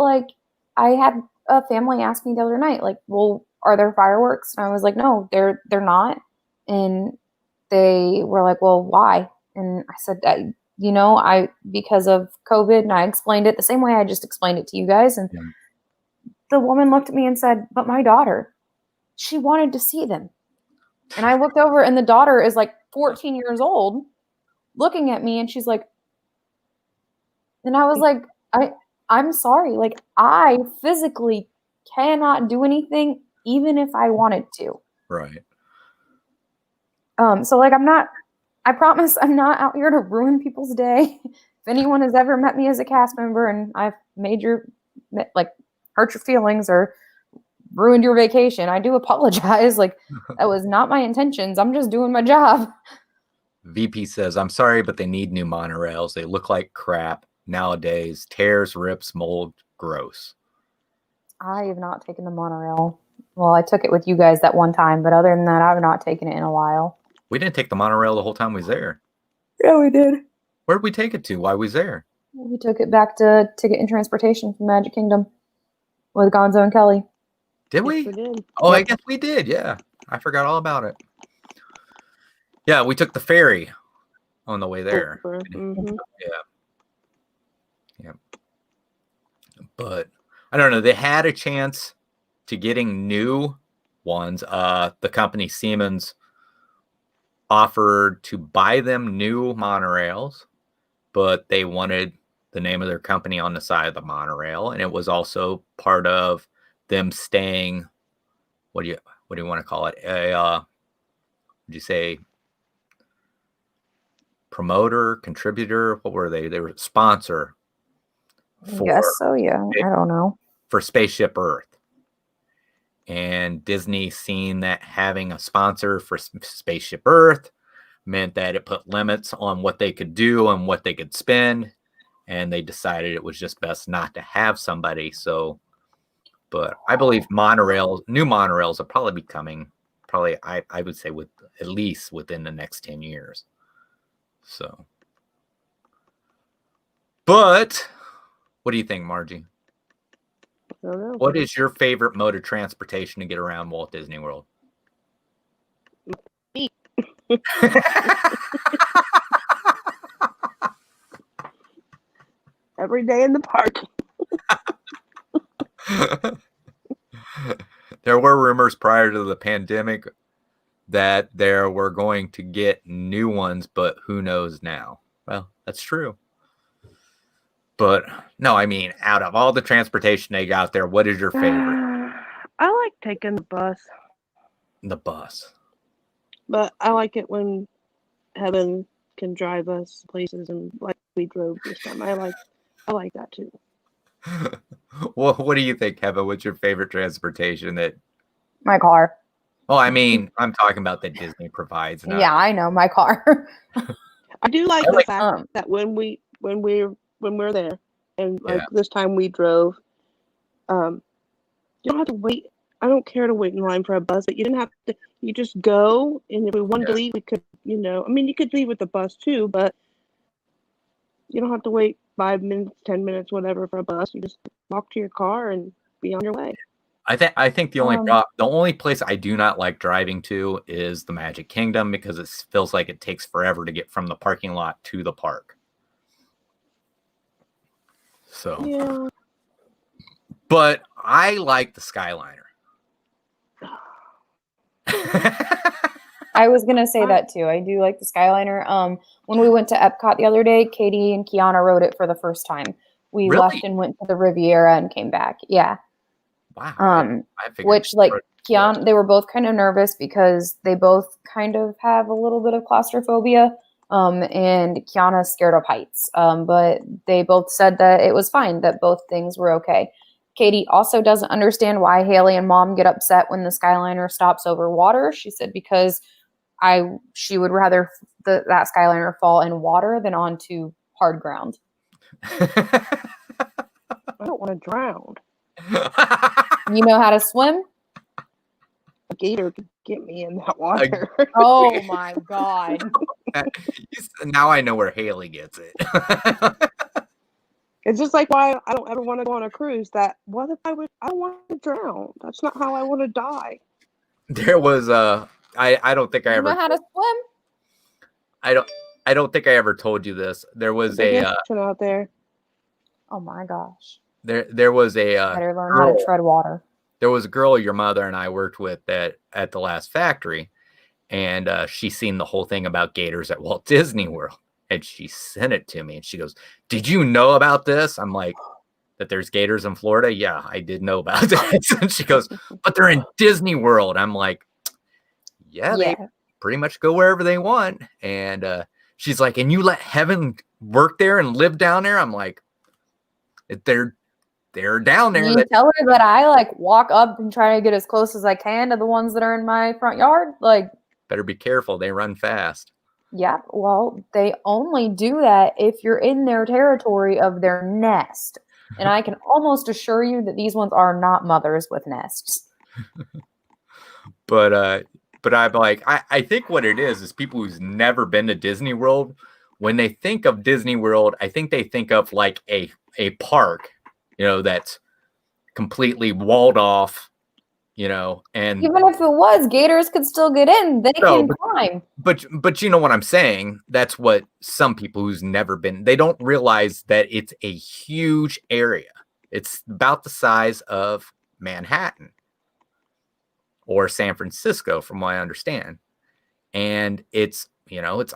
I had a family ask me the other night, well, are there fireworks? And I was like, no, they're not. And they were like, well, why? And I said, because of COVID, and I explained it the same way I just explained it to you guys. And the woman looked at me and said, but my daughter, she wanted to see them. And I looked over and the daughter is 14 years old looking at me and she's like, and I was like, I'm sorry. I physically cannot do anything even if I wanted to. Right. So I promise I'm not out here to ruin people's day. If anyone has ever met me as a cast member and I've made hurt your feelings or ruined your vacation, I do apologize. That was not my intentions. I'm just doing my job. VP says, I'm sorry, but they need new monorails. They look like crap nowadays. Tears, rips, mold, gross. I have not taken the monorail. Well, I took it with you guys that one time, but other than that, I've not taken it in a while. We didn't take the monorail the whole time we was there. Yeah, we did. Where'd we take it to while we was there? We took it back to Ticket and Transportation from Magic Kingdom with Gonzo and Kelly. Did we? Yes, we did. Oh, I guess we did. Yeah. I forgot all about it. Yeah, we took the ferry on the way there. Mm-hmm. Yeah. But I don't know. They had a chance to getting new ones. The company Siemens offered to buy them new monorails, but they wanted the name of their company on the side of the monorail, and it was also part of them staying. What do you want to call it? Would you say promoter, contributor? What were they? They were sponsor. I guess so. Yeah, I don't know. For Spaceship Earth. And Disney seen that having a sponsor for Spaceship Earth meant that it put limits on what they could do and what they could spend. And they decided it was just best not to have somebody. So But I believe new monorails will probably be coming. Probably, I would say at least within the next 10 years. So, but what do you think, Margie? I don't know. What is your favorite mode of transportation to get around Walt Disney World? Me. Every day in the park. There were rumors prior to the pandemic that there were going to get new ones, but who knows now? Well, that's true. But no, I mean, out of all the transportation they got there, what is your favorite? I like taking the bus, The bus. but I like it when Heaven can drive us places, and like we drove this time. I like that too. Well, what do you think, Kevin? What's your favorite transportation that? My car. Oh, I mean, I'm talking about that Disney provides. Not... Yeah, I know, my car. I do like I the like- fact that when we're there, and like Yeah. this time we drove, you don't have to wait. I don't care to wait in line for a bus, but you didn't have to. You just go, and if we wanted to leave, we could. I mean, you could leave with the bus too, but you don't have to wait 5 minutes, 10 minutes, whatever for a bus. You just walk to your car and be on your way. I think the only place I do not like driving to is the Magic Kingdom, because it feels like it takes forever to get from the parking lot to the park. So, Yeah. but I like the Skyliner. I was gonna say that too. I do like the Skyliner. When we went to Epcot the other day, Katie and Kiana rode it for the first time. We Really? left and went to the Riviera and came back. Yeah. Wow. I figured Which like Kiana, they were both kind of nervous because they both kind of have a little bit of claustrophobia. And Kiana's scared of heights. But they both said that it was fine, that both things were okay. Katie also doesn't understand why Haley and Mom get upset when the Skyliner stops over water. She said because she would rather that Skyliner fall in water than onto hard ground. I don't want to drown. You know how to swim? A gator could get me in that water. Oh my God. Now I know where Haley gets it. It's just like why I don't ever want to go on a cruise. I don't want to drown. That's not how I want to die. There was I don't think I You ever know how to swim? I don't think I ever told you this. There was Big action out there. Oh my gosh. there was a Better learn how to tread water. there was a girl your mother and I worked with at the last factory, and she seen the whole thing about gators at Walt Disney World, and she sent it to me, and she goes, "Did you know about this?" I'm like, "That there's gators in Florida? Yeah, I did know about this." And she goes, "But they're in Disney World." I'm like, yeah, they pretty much go wherever they want. And she's like, "And you let Heaven work there and live down there?" I'm like, they're down there. You tell her that I like walk up and try to get as close as I can to the ones that are in my front yard. Like, better be careful. They run fast. yeah, well, they only do that if you're in their territory of their nest. And I can almost assure you that these ones are not mothers with nests. But I'm like, I think what it is people who's never been to Disney World, when they think of Disney World, I think they think of like a park, that's completely walled off, and Even if it was, gators could still get in. They can climb. But you know what I'm saying? That's what some people who's never been, they don't realize that it's a huge area. It's about the size of Manhattan or San Francisco, from what I understand. And it's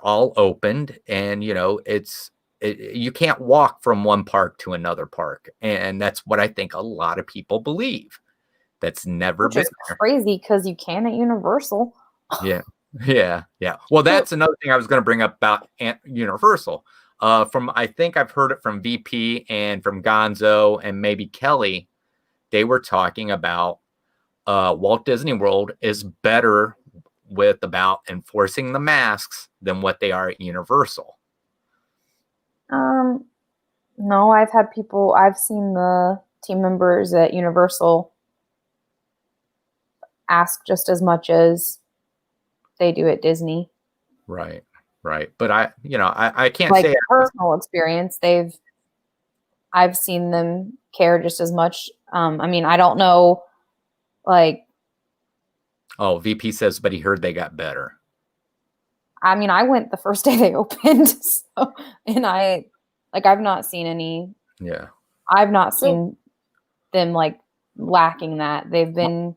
all opened, and you can't walk from one park to another park. And that's what I think a lot of people believe. That's never Which been is there. crazy because you can at Universal. Yeah. Well, that's another thing I was going to bring up about Universal. I think I've heard it from VP and from Gonzo and maybe Kelly. They were talking about Walt Disney World is better about enforcing the masks than what they are at Universal. No, I've seen the team members at Universal ask just as much as they do at Disney. Right. But I can't Like say personal experience, I've seen them care just as much. I mean, I don't know, like, Oh, VP says, but he heard they got better. I mean, I went the first day they opened, so, and I've not seen any. Yeah. I've not seen them like lacking that. They've been.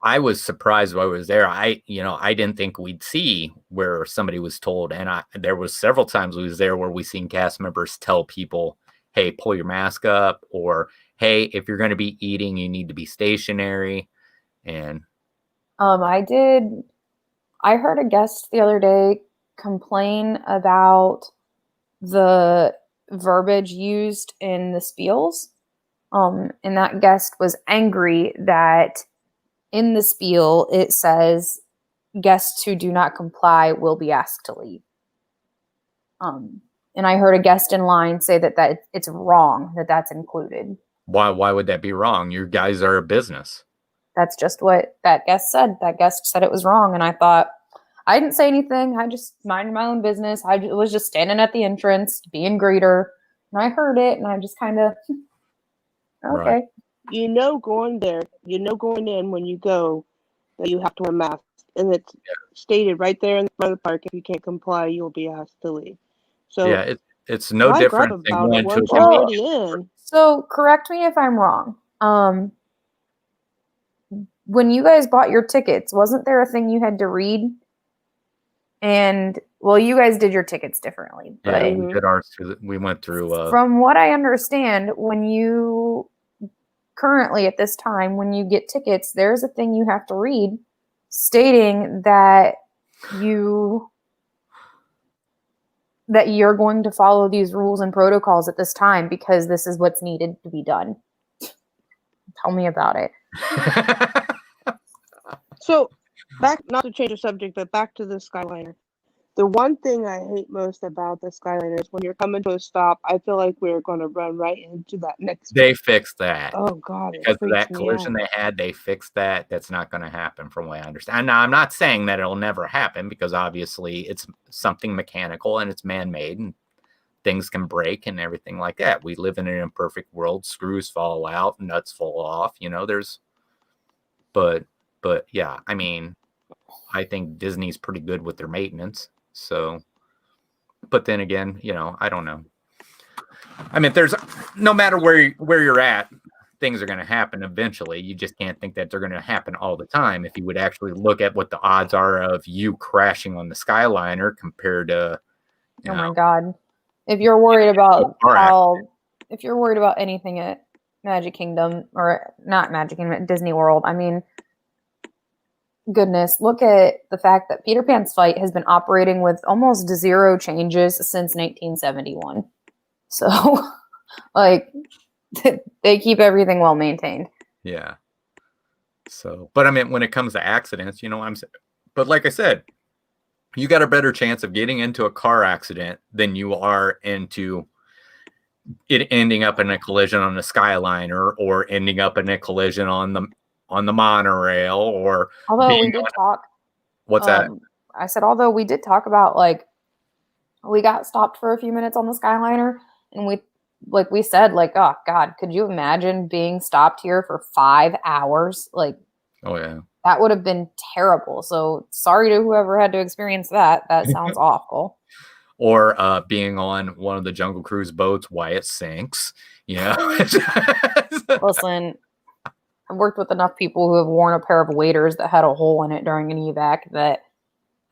I was surprised when I was there. I didn't think we'd see where somebody was told, and there was several times we was there where we seen cast members tell people, "Hey, pull your mask up," or "Hey, if you're going to be eating, you need to be stationary." And I heard a guest the other day complain about the verbiage used in the spiels. And that guest was angry that in the spiel it says guests who do not comply will be asked to leave. And I heard a guest in line say that it's wrong that that's included. why would that be wrong? You guys are a business. That's just what that guest said. That guest said it was wrong, and I thought, I didn't say anything. I just minded my own business. I was just standing at the entrance, being greeter, and I heard it, and I just kind of, okay. Right. Going in when you go, that you have to wear a mask, and it's stated right there in the front of the park. If you can't comply, you'll be asked to leave. So yeah, it's no different than going to a already in. So correct me if I'm wrong. When you guys bought your tickets, wasn't there a thing you had to read? And well, you guys did your tickets differently. But yeah, we did ours through. We went through. From what I understand, when you currently at this time, when you get tickets, there's a thing you have to read stating that you're going to follow these rules and protocols at this time because this is what's needed to be done. Tell me about it. So, not to change the subject, but back to the Skyliner. The one thing I hate most about the Skyliner is when you're coming to a stop, I feel like we're going to run right into that next. They fixed that. Oh, God. Because of that collision they had, they fixed that. That's not going to happen from what I understand. Now, I'm not saying that it'll never happen because obviously it's something mechanical and it's man-made and things can break and everything like that. We live in an imperfect world. Screws fall out, nuts fall off. But yeah, I mean, I think Disney's pretty good with their maintenance. So, but then again, I don't know. I mean, there's no matter where you're at, things are going to happen eventually. You just can't think that they're going to happen all the time. If you would actually look at what the odds are of you crashing on the Skyliner compared to, oh my God, if you're worried about if you're worried about anything at Magic Kingdom or not Magic Kingdom, at Disney World, I mean, goodness, look at the fact that Peter Pan's Flight has been operating with almost zero changes since 1971. So, like, they keep everything well maintained. Yeah. So, but I mean, when it comes to accidents, but like I said, you got a better chance of getting into a car accident than you are into it ending up in a collision on the Skyliner or ending up in a collision on the monorail or. Although we did talk. What's that? I said, although we did talk about, like, we got stopped for a few minutes on the Skyliner, and we said, like, oh God, could you imagine being stopped here for 5 hours? Like, oh yeah, that would have been terrible. So sorry to whoever had to experience that. That sounds awful. Or being on one of the Jungle Cruise boats while it sinks. Listen, I've worked with enough people who have worn a pair of waders that had a hole in it during an evac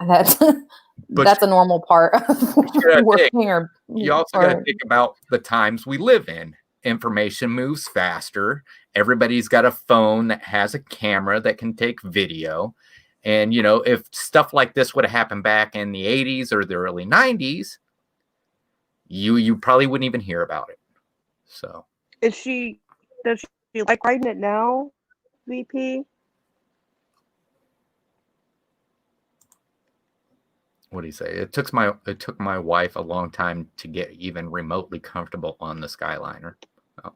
that's a normal part of working. You also got to think about the times we live in. Information moves faster. Everybody's got a phone that has a camera that can take video. And, if stuff like this would have happened back in the 80s or the early 90s, you probably wouldn't even hear about it. So, does she like riding it now, VP? What do you say? It took my wife a long time to get even remotely comfortable on the Skyliner. So.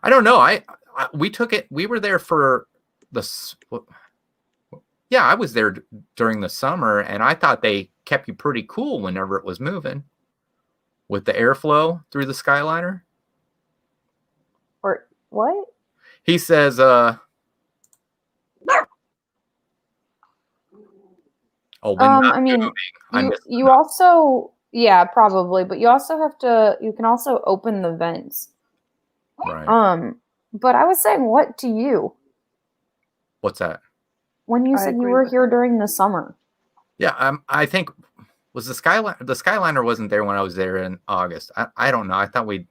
I don't know. we took it. We were there for yeah, I was there during the summer, and I thought they kept you pretty cool whenever it was moving with the airflow through the Skyliner. Or what? He says, oh, when not I mean, moving, I missed you also, yeah, probably, but you also have to, you can also open the vents. right. But I was saying, what to you What's that? when you I said you agree were with here during the summer? Yeah, I think was the Skyliner wasn't there when I was there in August. I don't know. I thought we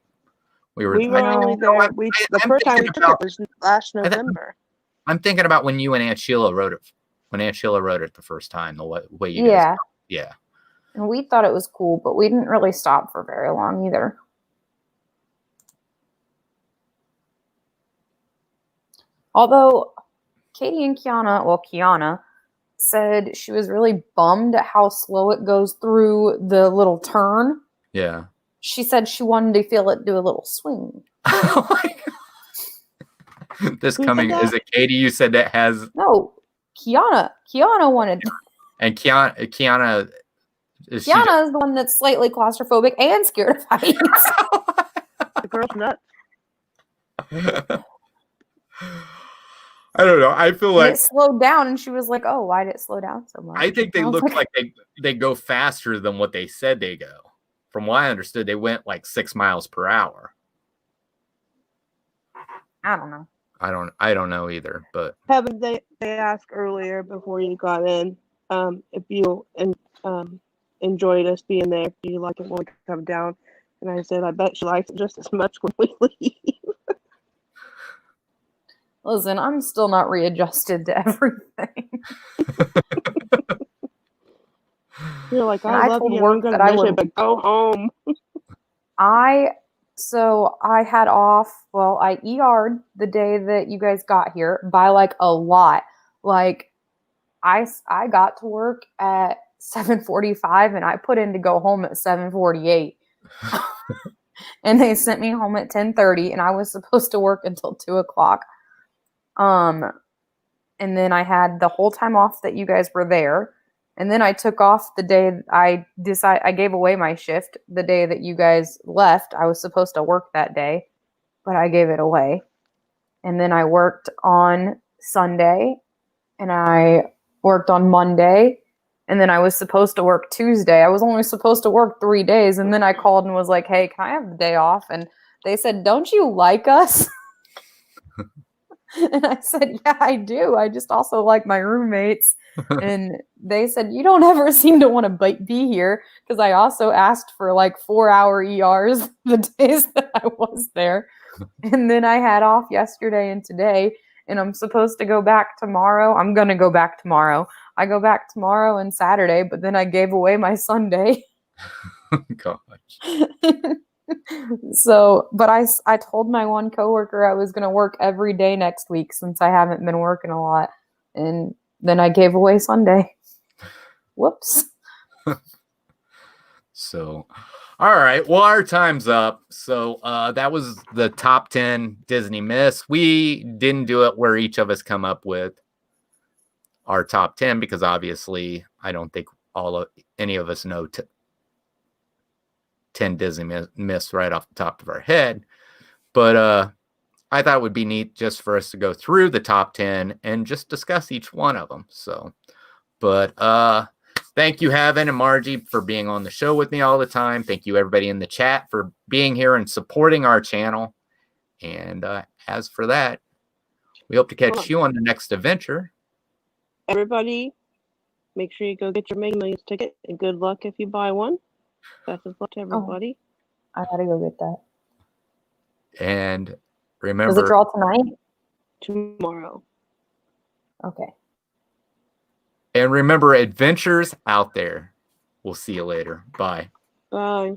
were. We were No. only there. The I'm first time we thinking took it about- was last I think- November. I'm thinking about when you and Aunt Sheila wrote it. When Aunt Sheila wrote it the first time, the way you guys. Yeah. Yeah. And we thought it was cool, but we didn't really stop for very long either. Although Katie and Kiana said she was really bummed at how slow it goes through the little turn. Yeah. She said she wanted to feel it do a little swing. Oh my God. This Who said coming that? is it Katie? You said that has No, Kiana. Kiana wanted. and Kiana is she Kiana is the one that's slightly claustrophobic and scared of heights. The girl's nuts. I don't know. I feel And like it slowed down, and she was like, "Oh, why did it slow down so much?" I think they And I was look like they go faster than what they said they go. From what I understood, they went like 6 miles per hour. I don't know. I don't know either, but Kevin, they asked earlier before you got in if you enjoyed us being there. Do you like it when we come down? And I said, I bet she likes it just as much when we leave. Listen, I'm still not readjusted to everything. You're like, And I I love told you. work I'm going that I to miss would- it, but go home. So I had off, well, I ER'd the day that you guys got here by like a lot. Like I got to work at 7:45 and I put in to go home at 7:48. And they sent me home at 10:30 and I was supposed to work until 2:00. And then I had the whole time off that you guys were there. And then I took off the day I gave away my shift the day that you guys left. I was supposed to work that day, but I gave it away. And then I worked on Sunday and I worked on Monday. And then I was supposed to work Tuesday. I was only supposed to work 3 days. And then I called and was like, hey, can I have the day off? And they said, don't you like us? And I said, yeah, I do. I just also like my roommates. And they said, you don't ever seem to want to be here, because I also asked for like 4-hour ERs the days that I was there. And then I had off yesterday and today, and I'm supposed to go back tomorrow. I'm going to go back tomorrow. I go back tomorrow and Saturday, but then I gave away my Sunday. gosh. So, but I told my one coworker I was going to work every day next week since I haven't been working a lot. And then I gave away Sunday. Whoops. So, all right. Well, our time's up. So that was the top 10 Disney myths. We didn't do it where each of us come up with our top 10 because obviously I don't think any of us know 10 Disney myths right off the top of our head. But I thought it would be neat just for us to go through the top 10 and just discuss each one of them. So, but thank you, Heaven and Margie, for being on the show with me all the time. Thank you, everybody in the chat, for being here and supporting our channel. And as for that, we hope to catch you on the next adventure. Everybody, make sure you go get your Mega Millions ticket, and good luck if you buy one. Best of luck to everybody. I gotta go get that. And Does it remember, draw tonight? Tomorrow. Okay. adventures out there. We'll see you later. Bye. Bye.